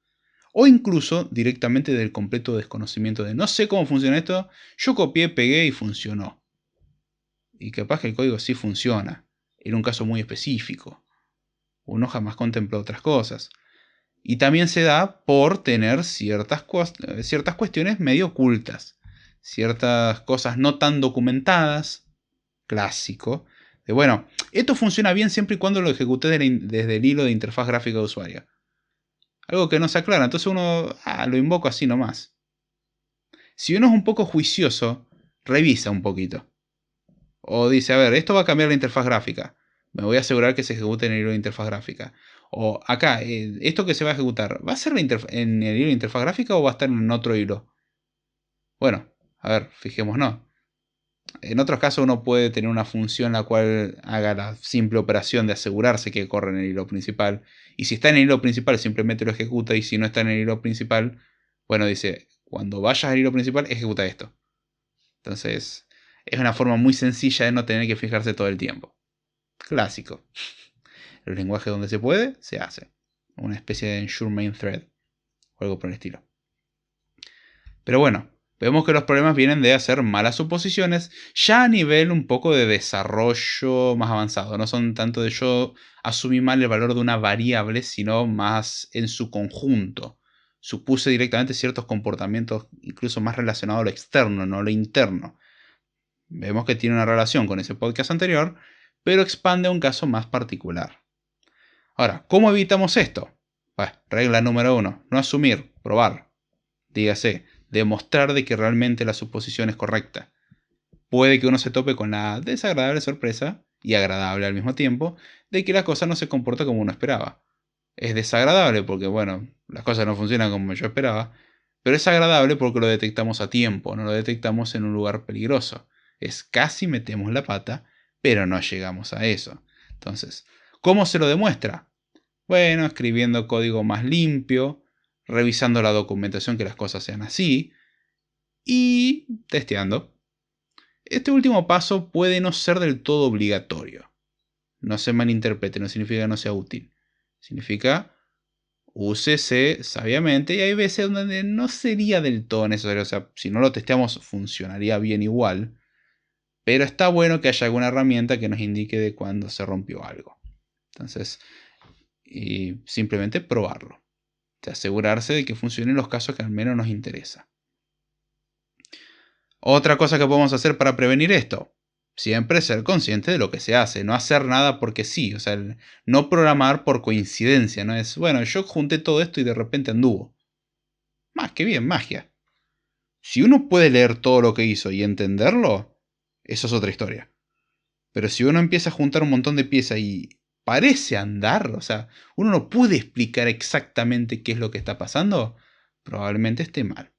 O incluso directamente del completo desconocimiento de no sé cómo funciona esto, yo copié, pegué y funcionó. Y capaz que el código sí funciona, en un caso muy específico. Uno jamás contempló otras cosas. Y también se da por tener ciertas cuestiones medio ocultas, ciertas cosas no tan documentadas, clásico, de bueno, esto funciona bien siempre y cuando lo ejecuté desde el hilo de interfaz gráfica de usuario. Algo que no se aclara, entonces uno lo invoco así nomás. Si uno es un poco juicioso, revisa un poquito. O dice, a ver, esto va a cambiar la interfaz gráfica. Me voy a asegurar que se ejecute en el hilo de interfaz gráfica. O acá, esto que se va a ejecutar, ¿va a ser en el hilo de interfaz gráfica o va a estar en otro hilo? Bueno, a ver, fijémonos. En otros casos uno puede tener una función la cual haga la simple operación de asegurarse que corre en el hilo principal. Y si está en el hilo principal simplemente lo ejecuta, y si no está en el hilo principal, bueno, dice, cuando vayas al hilo principal ejecuta esto. Entonces, es una forma muy sencilla de no tener que fijarse todo el tiempo. Clásico. El lenguaje donde se puede, se hace. Una especie de ensure main thread o algo por el estilo. Pero bueno, vemos que los problemas vienen de hacer malas suposiciones ya a nivel un poco de desarrollo más avanzado. No son tanto de yo asumí mal el valor de una variable, sino más en su conjunto. Supuse directamente ciertos comportamientos incluso más relacionados a lo externo, no a lo interno. Vemos que tiene una relación con ese podcast anterior, pero expande a un caso más particular. Ahora, ¿cómo evitamos esto? Bueno, regla número 1, no asumir, probar. Dígase, demostrar de que realmente la suposición es correcta. Puede que uno se tope con la desagradable sorpresa, y agradable al mismo tiempo, de que la cosa no se comporta como uno esperaba. Es desagradable porque, bueno, las cosas no funcionan como yo esperaba, pero es agradable porque lo detectamos a tiempo, no lo detectamos en un lugar peligroso. Es casi metemos la pata, pero no llegamos a eso. Entonces, ¿cómo se lo demuestra? Bueno, escribiendo código más limpio, revisando la documentación que las cosas sean así y testeando. Este último paso puede no ser del todo obligatorio. No se malinterprete, no significa que no sea útil. Significa úsese sabiamente y hay veces donde no sería del todo necesario. O sea, si no lo testeamos funcionaría bien igual. Pero está bueno que haya alguna herramienta que nos indique de cuándo se rompió algo. Entonces, y simplemente probarlo. De asegurarse de que funcione en los casos que al menos nos interesa. Otra cosa que podemos hacer para prevenir esto. Siempre ser consciente de lo que se hace. No hacer nada porque sí. O sea, no programar por coincidencia. No es, bueno, yo junté todo esto y de repente anduvo. Más que bien, magia. Si uno puede leer todo lo que hizo y entenderlo, eso es otra historia. Pero si uno empieza a juntar un montón de piezas y parece andar, o sea, uno no puede explicar exactamente qué es lo que está pasando, probablemente esté mal.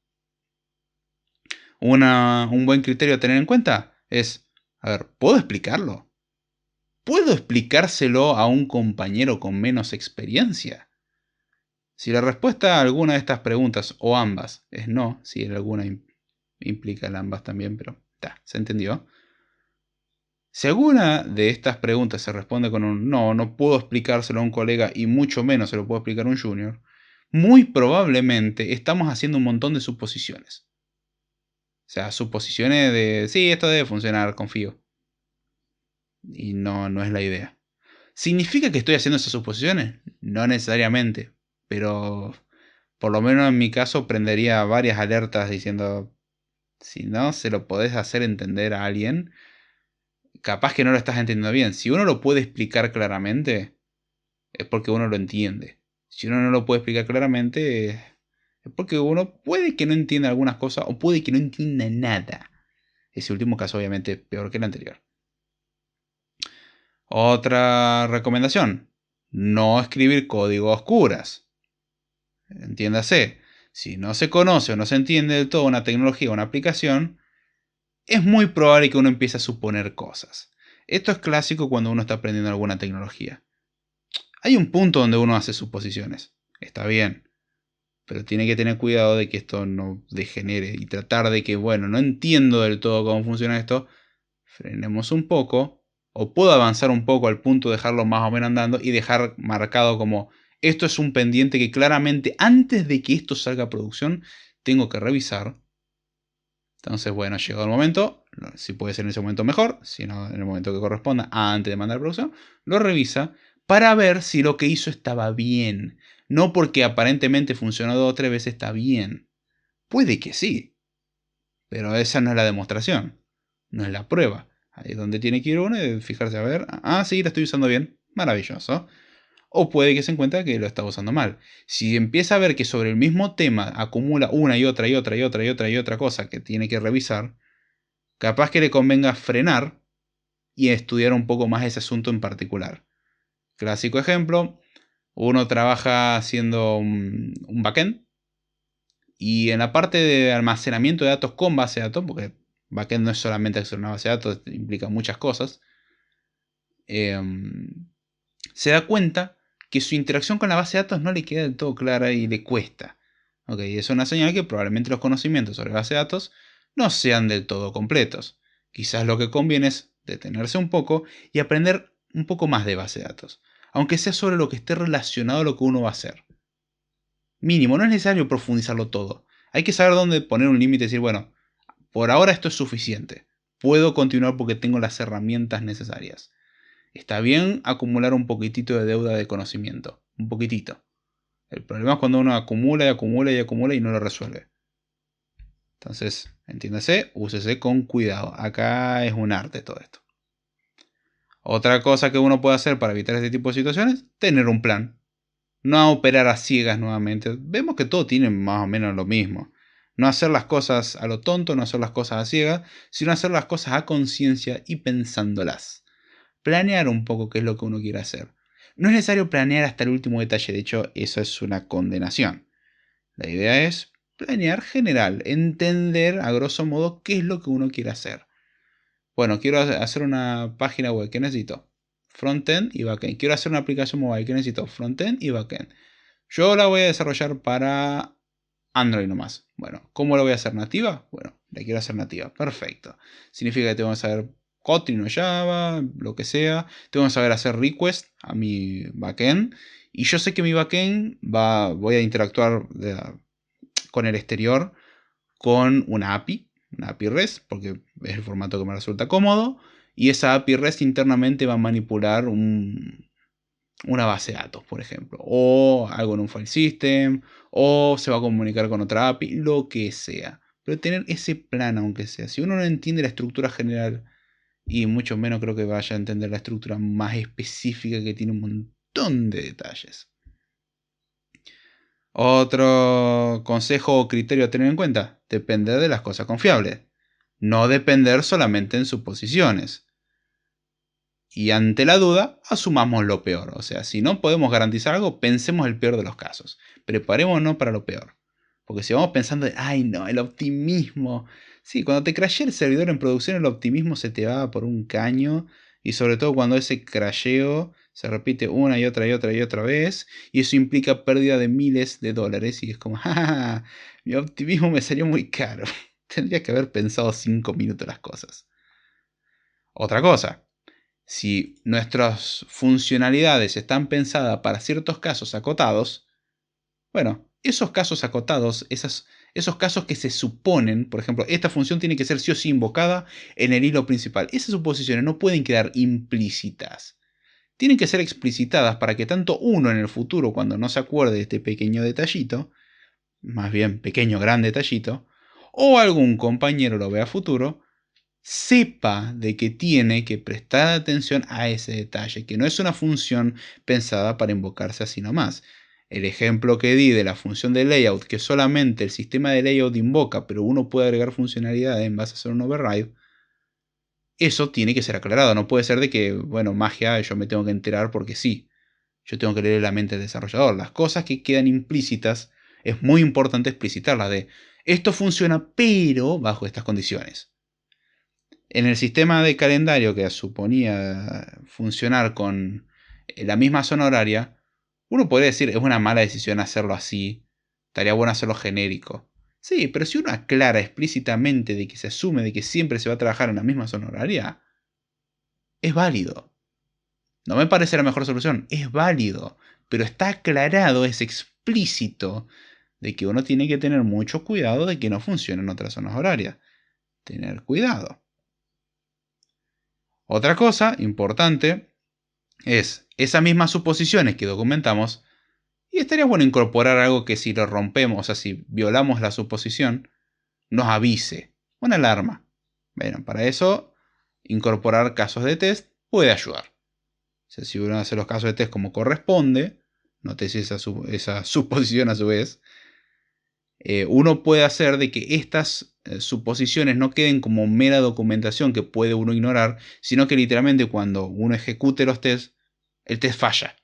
Un buen criterio a tener en cuenta es, a ver, ¿puedo explicarlo? ¿Puedo explicárselo a un compañero con menos experiencia? Si la respuesta a alguna de estas preguntas, o ambas, es no, si alguna implica el ambas también, pero se entendió. Si alguna de estas preguntas se responde con un no, no puedo explicárselo a un colega y mucho menos se lo puedo explicar a un junior, muy probablemente estamos haciendo un montón de suposiciones. O sea, suposiciones de, sí, esto debe funcionar, confío. Y no, no es la idea. ¿Significa que estoy haciendo esas suposiciones? No necesariamente, pero por lo menos en mi caso prendería varias alertas diciendo, si no se lo podés hacer entender a alguien, capaz que no lo estás entendiendo bien. Si uno lo puede explicar claramente, es porque uno lo entiende. Si uno no lo puede explicar claramente, es porque uno puede que no entienda algunas cosas o puede que no entienda nada. Ese último caso obviamente peor que el anterior. Otra recomendación, no escribir código a oscuras. Entiéndase, si no se conoce o no se entiende del todo una tecnología o una aplicación, es muy probable que uno empiece a suponer cosas. Esto es clásico cuando uno está aprendiendo alguna tecnología. Hay un punto donde uno hace suposiciones. Está bien. Pero tiene que tener cuidado de que esto no degenere y tratar de que, bueno, no entiendo del todo cómo funciona esto. Frenemos un poco. O puedo avanzar un poco al punto de dejarlo más o menos andando y dejar marcado como esto es un pendiente que claramente antes de que esto salga a producción tengo que revisar. Entonces, bueno, llegó el momento, si puede ser en ese momento mejor, si no en el momento que corresponda, antes de mandar a producción, lo revisa para ver si lo que hizo estaba bien. No porque aparentemente funcionó 2 o 3 veces está bien. Puede que sí, pero esa no es la demostración, no es la prueba. Ahí es donde tiene que ir uno y fijarse a ver, sí, lo estoy usando bien, maravilloso. O puede que se encuentre que lo está usando mal. Si empieza a ver que sobre el mismo tema acumula una y otra y otra y otra y otra y otra cosa que tiene que revisar, capaz que le convenga frenar y estudiar un poco más ese asunto en particular. Clásico ejemplo, uno trabaja haciendo un backend y en la parte de almacenamiento de datos con base de datos, porque backend no es solamente hacer una base de datos, implica muchas cosas, se da cuenta que su interacción con la base de datos no le queda del todo clara y le cuesta. Es una señal que probablemente los conocimientos sobre base de datos no sean del todo completos. Quizás lo que conviene es detenerse un poco y aprender un poco más de base de datos, aunque sea sobre lo que esté relacionado a lo que uno va a hacer. Mínimo, no es necesario profundizarlo todo. Hay que saber dónde poner un límite y decir, bueno, por ahora esto es suficiente. Puedo continuar porque tengo las herramientas necesarias. Está bien acumular un poquitito de deuda de conocimiento. Un poquitito. El problema es cuando uno acumula y acumula y acumula y no lo resuelve. Entonces, entiéndase, úsese con cuidado. Acá es un arte todo esto. Otra cosa que uno puede hacer para evitar este tipo de situaciones, tener un plan. No operar a ciegas nuevamente. Vemos que todo tiene más o menos lo mismo. No hacer las cosas a lo tonto, no hacer las cosas a ciegas, sino hacer las cosas a conciencia y pensándolas. Planear un poco qué es lo que uno quiere hacer. No es necesario planear hasta el último detalle, de hecho eso es una condenación. La idea es planear general, entender a grosso modo qué es lo que uno quiere hacer. Bueno, quiero hacer una página web, ¿qué necesito? Frontend y backend. Quiero hacer una aplicación mobile, ¿qué necesito? Frontend y backend. Yo la voy a desarrollar para Android nomás. Bueno, ¿cómo la voy a hacer nativa? Bueno, la quiero hacer nativa. Perfecto. Significa que tengo que saber Kotlin o Java, lo que sea. Tengo que saber hacer request a mi backend. Y yo sé que mi backend voy a interactuar con el exterior con una API REST, porque es el formato que me resulta cómodo. Y esa API REST internamente va a manipular una base de datos, por ejemplo, o algo en un file system, o se va a comunicar con otra API, lo que sea. Pero tener ese plan, aunque sea, si uno no entiende la estructura general, y mucho menos creo que vaya a entender la estructura más específica que tiene un montón de detalles. Otro consejo o criterio a tener en cuenta, depender de las cosas confiables. No depender solamente en suposiciones. Y ante la duda, asumamos lo peor. O sea, si no podemos garantizar algo, pensemos el peor de los casos. Preparémonos para lo peor. Porque si vamos pensando, ay no, el optimismo. Sí, cuando te crashea el servidor en producción, el optimismo se te va por un caño. Y sobre todo cuando ese crasheo se repite una y otra y otra y otra vez. Y eso implica pérdida de miles de dólares. Y es como, jaja, mi optimismo me salió muy caro. Tendría que haber pensado 5 minutos las cosas. Otra cosa, si nuestras funcionalidades están pensadas para ciertos casos acotados, bueno, esos casos acotados, esos casos que se suponen, por ejemplo, esta función tiene que ser sí o sí invocada en el hilo principal. Esas suposiciones no pueden quedar implícitas. Tienen que ser explicitadas para que tanto uno en el futuro, cuando no se acuerde de este pequeño detallito, más bien pequeño gran detallito, o algún compañero lo vea a futuro, sepa de que tiene que prestar atención a ese detalle, que no es una función pensada para invocarse así nomás. El ejemplo que di de la función de layout, que solamente el sistema de layout invoca, pero uno puede agregar funcionalidades en base a hacer un override, eso tiene que ser aclarado. No puede ser de que, bueno, magia, yo me tengo que enterar porque sí. Yo tengo que leer la mente del desarrollador. Las cosas que quedan implícitas, es muy importante explicitarlas de esto funciona, pero bajo estas condiciones. En el sistema de calendario que suponía funcionar con la misma zona horaria, uno podría decir es una mala decisión hacerlo así, estaría bueno hacerlo genérico. Sí, pero si uno aclara explícitamente de que se asume de que siempre se va a trabajar en la misma zona horaria, es válido. No me parece la mejor solución, es válido, pero está aclarado, es explícito de que uno tiene que tener mucho cuidado de que no funcione en otras zonas horarias. Tener cuidado. Otra cosa importante es esas mismas suposiciones que documentamos, y estaría bueno incorporar algo que si lo rompemos, o sea, si violamos la suposición, nos avise, una alarma. Bueno, para eso, incorporar casos de test puede ayudar. O sea, si uno hace los casos de test como corresponde, note esa suposición a su vez, uno puede hacer de que estas suposiciones no queden como mera documentación que puede uno ignorar, sino que literalmente cuando uno ejecute los tests, el test falla,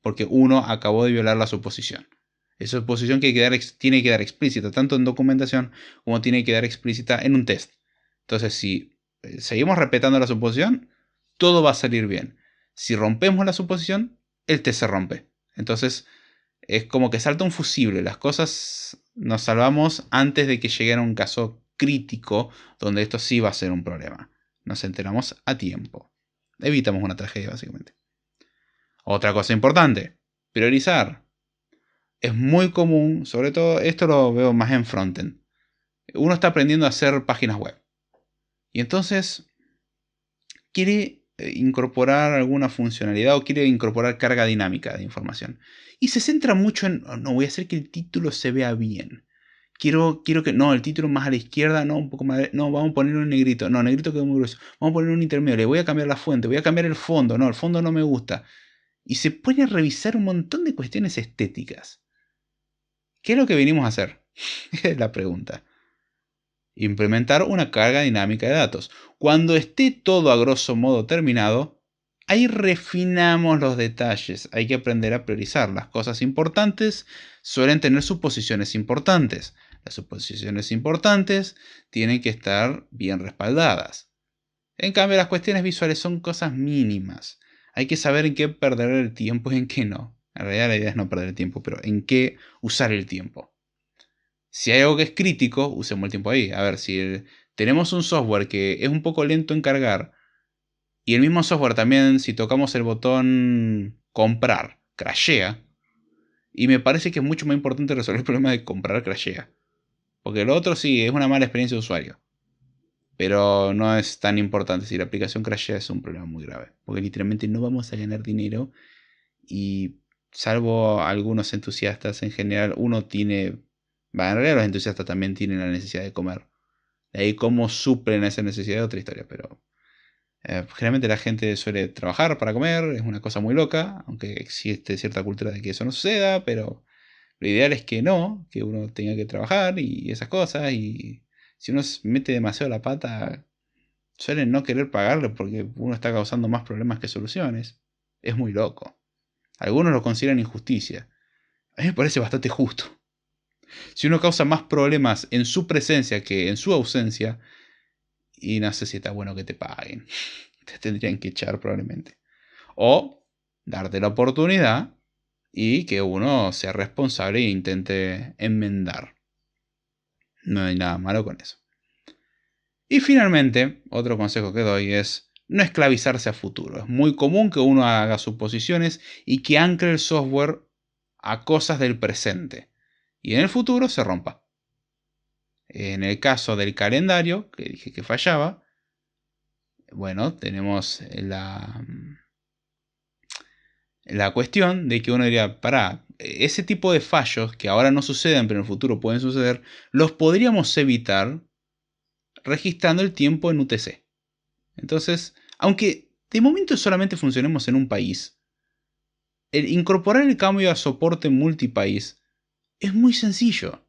porque uno acabó de violar la suposición. Esa suposición tiene que quedar explícita tanto en documentación como tiene que quedar explícita en un test. Entonces, si seguimos respetando la suposición, todo va a salir bien. Si rompemos la suposición, el test se rompe. Entonces, es como que salta un fusible. Las cosas nos salvamos antes de que llegara un caso crítico donde esto sí va a ser un problema. Nos enteramos a tiempo. Evitamos una tragedia, básicamente. Otra cosa importante, priorizar. Es muy común, sobre todo esto lo veo más en frontend. Uno está aprendiendo a hacer páginas web. Y entonces quiere incorporar alguna funcionalidad o quiere incorporar carga dinámica de información. Y se centra mucho en, "Oh, no, voy a hacer que el título se vea bien. Quiero que, no, el título más a la izquierda, no, un poco más, no, vamos a poner un negrito, no, negrito quedó muy grueso, vamos a poner un intermedio, le voy a cambiar la fuente, voy a cambiar el fondo, no, el fondo no me gusta". Y se pone a revisar un montón de cuestiones estéticas. ¿Qué es lo que venimos a hacer? Es la pregunta. Implementar una carga dinámica de datos. Cuando esté todo a grosso modo terminado, ahí refinamos los detalles. Hay que aprender a priorizar. Las cosas importantes suelen tener suposiciones importantes. Las suposiciones importantes tienen que estar bien respaldadas. En cambio, las cuestiones visuales son cosas mínimas. Hay que saber en qué perder el tiempo y en qué no. En realidad la idea es no perder el tiempo, pero en qué usar el tiempo. Si hay algo que es crítico, usemos el tiempo ahí. A ver, si tenemos un software que es un poco lento en cargar, y el mismo software también, si tocamos el botón comprar, crashea, y me parece que es mucho más importante resolver el problema de comprar crashea. Porque lo otro sí, es una mala experiencia de usuario. Pero no es tan importante. Si la aplicación crashea es un problema muy grave. Porque literalmente no vamos a ganar dinero. Y salvo algunos entusiastas en general, uno tiene... en realidad los entusiastas también tienen la necesidad de comer. De ahí cómo suplen esa necesidad de otra historia. Pero generalmente la gente suele trabajar para comer. Es una cosa muy loca. Aunque existe cierta cultura de que eso no suceda. Pero Lo ideal es que no, que uno tenga que trabajar y esas cosas, y si uno mete demasiado la pata, suelen no querer pagarle porque uno está causando más problemas que soluciones. Es muy loco. Algunos lo consideran injusticia. A mí me parece bastante justo. Si uno causa más problemas en su presencia que en su ausencia, y no sé si está bueno que te paguen. Te tendrían que echar probablemente. O darte la oportunidad y que uno sea responsable e intente enmendar. No hay nada malo con eso. Y finalmente, otro consejo que doy es no esclavizarse a futuro. Es muy común que uno haga suposiciones y que ancle el software a cosas del presente. Y en el futuro se rompa. En el caso del calendario, que dije que fallaba, bueno, tenemos la cuestión de que uno diría, pará, ese tipo de fallos que ahora no suceden pero en el futuro pueden suceder, los podríamos evitar registrando el tiempo en UTC. Entonces, aunque de momento solamente funcionemos en un país, el incorporar el cambio a soporte multipaís es muy sencillo.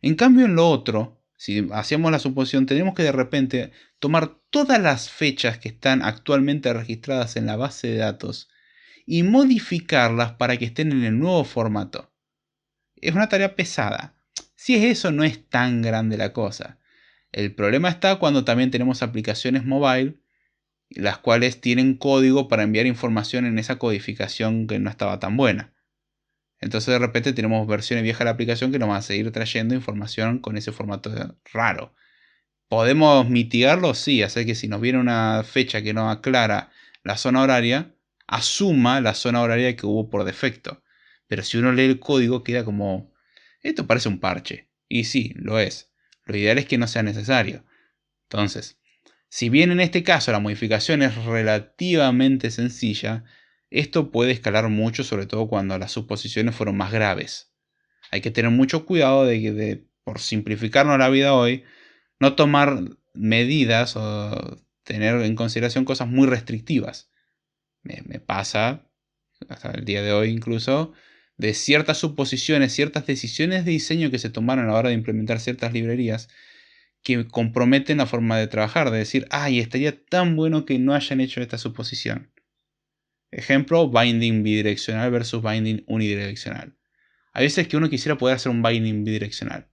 En cambio, en lo otro, si hacíamos la suposición, tenemos que de repente tomar todas las fechas que están actualmente registradas en la base de datos y modificarlas para que estén en el nuevo formato. Es una tarea pesada. Si es eso, no es tan grande la cosa. El problema está cuando también tenemos aplicaciones mobile, las cuales tienen código para enviar información en esa codificación que no estaba tan buena. Entonces de repente tenemos versiones viejas de la aplicación que nos van a seguir trayendo información con ese formato raro. ¿Podemos mitigarlo? Sí, hacer que si nos viene una fecha que no aclara la zona horaria, asuma la zona horaria que hubo por defecto. Pero si uno lee el código queda como, esto parece un parche. Y sí, lo es. Lo ideal es que no sea necesario. Entonces, si bien en este caso la modificación es relativamente sencilla, esto puede escalar mucho, sobre todo cuando las suposiciones fueron más graves. Hay que tener mucho cuidado por simplificarnos la vida hoy, no tomar medidas o tener en consideración cosas muy restrictivas. Me pasa, hasta el día de hoy incluso, de ciertas suposiciones, ciertas decisiones de diseño que se tomaron a la hora de implementar ciertas librerías que comprometen la forma de trabajar, de decir, ay, estaría tan bueno que no hayan hecho esta suposición. Ejemplo, binding bidireccional versus binding unidireccional. Hay veces que uno quisiera poder hacer un binding bidireccional,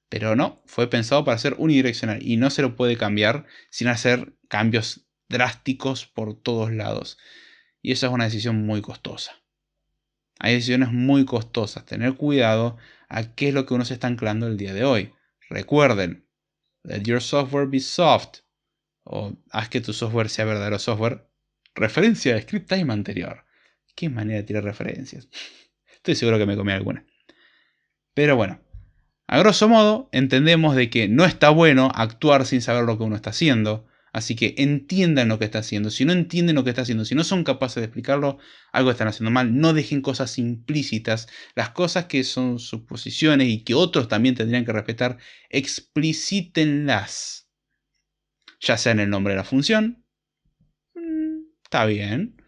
pero no, fue pensado para ser unidireccional y no se lo puede cambiar sin hacer cambios drásticos por todos lados. Y esa es una decisión muy costosa. Hay decisiones muy costosas. Tener cuidado a qué es lo que uno se está anclando el día de hoy. Recuerden, let your software be soft. O haz que tu software sea verdadero software. Referencia a Script Time anterior. Qué manera de tirar referencias. Estoy seguro que me comí alguna. Pero bueno, a grosso modo entendemos de que no está bueno actuar sin saber lo que uno está haciendo. Así que entiendan lo que está haciendo. Si no entienden lo que está haciendo, si no son capaces de explicarlo, algo están haciendo mal. No dejen cosas implícitas. Las cosas que son suposiciones y que otros también tendrían que respetar, explícitenlas. Ya sea en el nombre de la función. Está bien.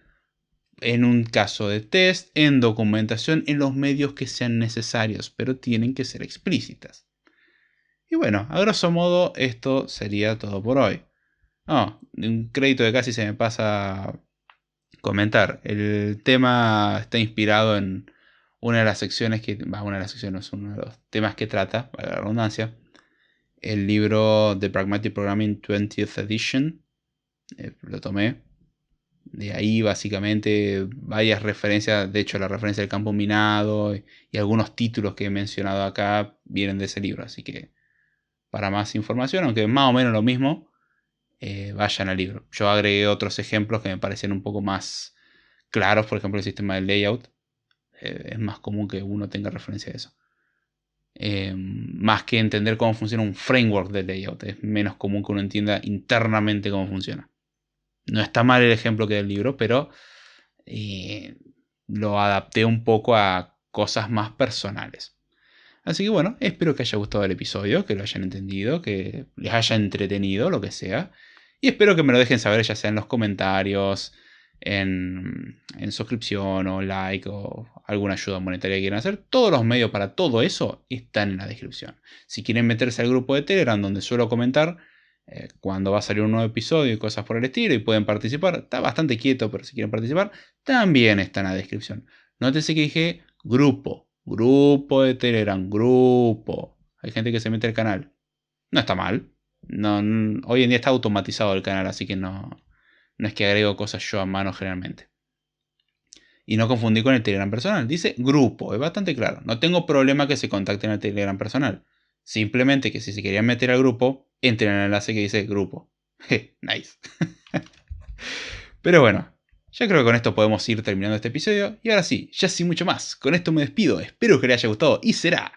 En un caso de test, en documentación, en los medios que sean necesarios, pero tienen que ser explícitas. Y bueno, a grosso modo esto sería todo por hoy. Un crédito que casi se me pasa a comentar. El tema está inspirado en una de las secciones una de las secciones, uno de los temas que trata, para la redundancia, el libro The Pragmatic Programming 20th Edition. Lo tomé. De ahí básicamente varias referencias, de hecho la referencia del campo minado y algunos títulos que he mencionado acá vienen de ese libro. Así que para más información, aunque es más o menos lo mismo, vayan al libro. Yo agregué otros ejemplos que me parecen un poco más claros, por ejemplo el sistema de layout. Es más común que uno tenga referencia a eso. Más que entender cómo funciona un framework de layout. Es menos común que uno entienda internamente cómo funciona. No está mal el ejemplo que del libro, pero lo adapté un poco a cosas más personales. Así que bueno, espero que haya gustado el episodio, que lo hayan entendido, que les haya entretenido, lo que sea. Y espero que me lo dejen saber ya sea en los comentarios, en suscripción o like o alguna ayuda monetaria que quieran hacer. Todos los medios para todo eso están en la descripción. Si quieren meterse al grupo de Telegram donde suelo comentar cuando va a salir un nuevo episodio y cosas por el estilo y pueden participar, está bastante quieto, pero si quieren participar, también está en la descripción. Nótese que dije grupo de Telegram, grupo. Hay gente que se mete al canal. No está mal. No, hoy en día está automatizado el canal, así que no es que agrego cosas yo a mano generalmente. Y no confundí con el Telegram personal. Dice grupo, es bastante claro. No tengo problema que se contacten al Telegram personal. Simplemente que si se querían meter al grupo, entren al enlace que dice grupo. Nice. Pero bueno, ya creo que con esto podemos ir terminando este episodio. Y ahora sí, ya sin mucho más. Con esto me despido. Espero que les haya gustado y será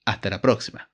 hasta la próxima.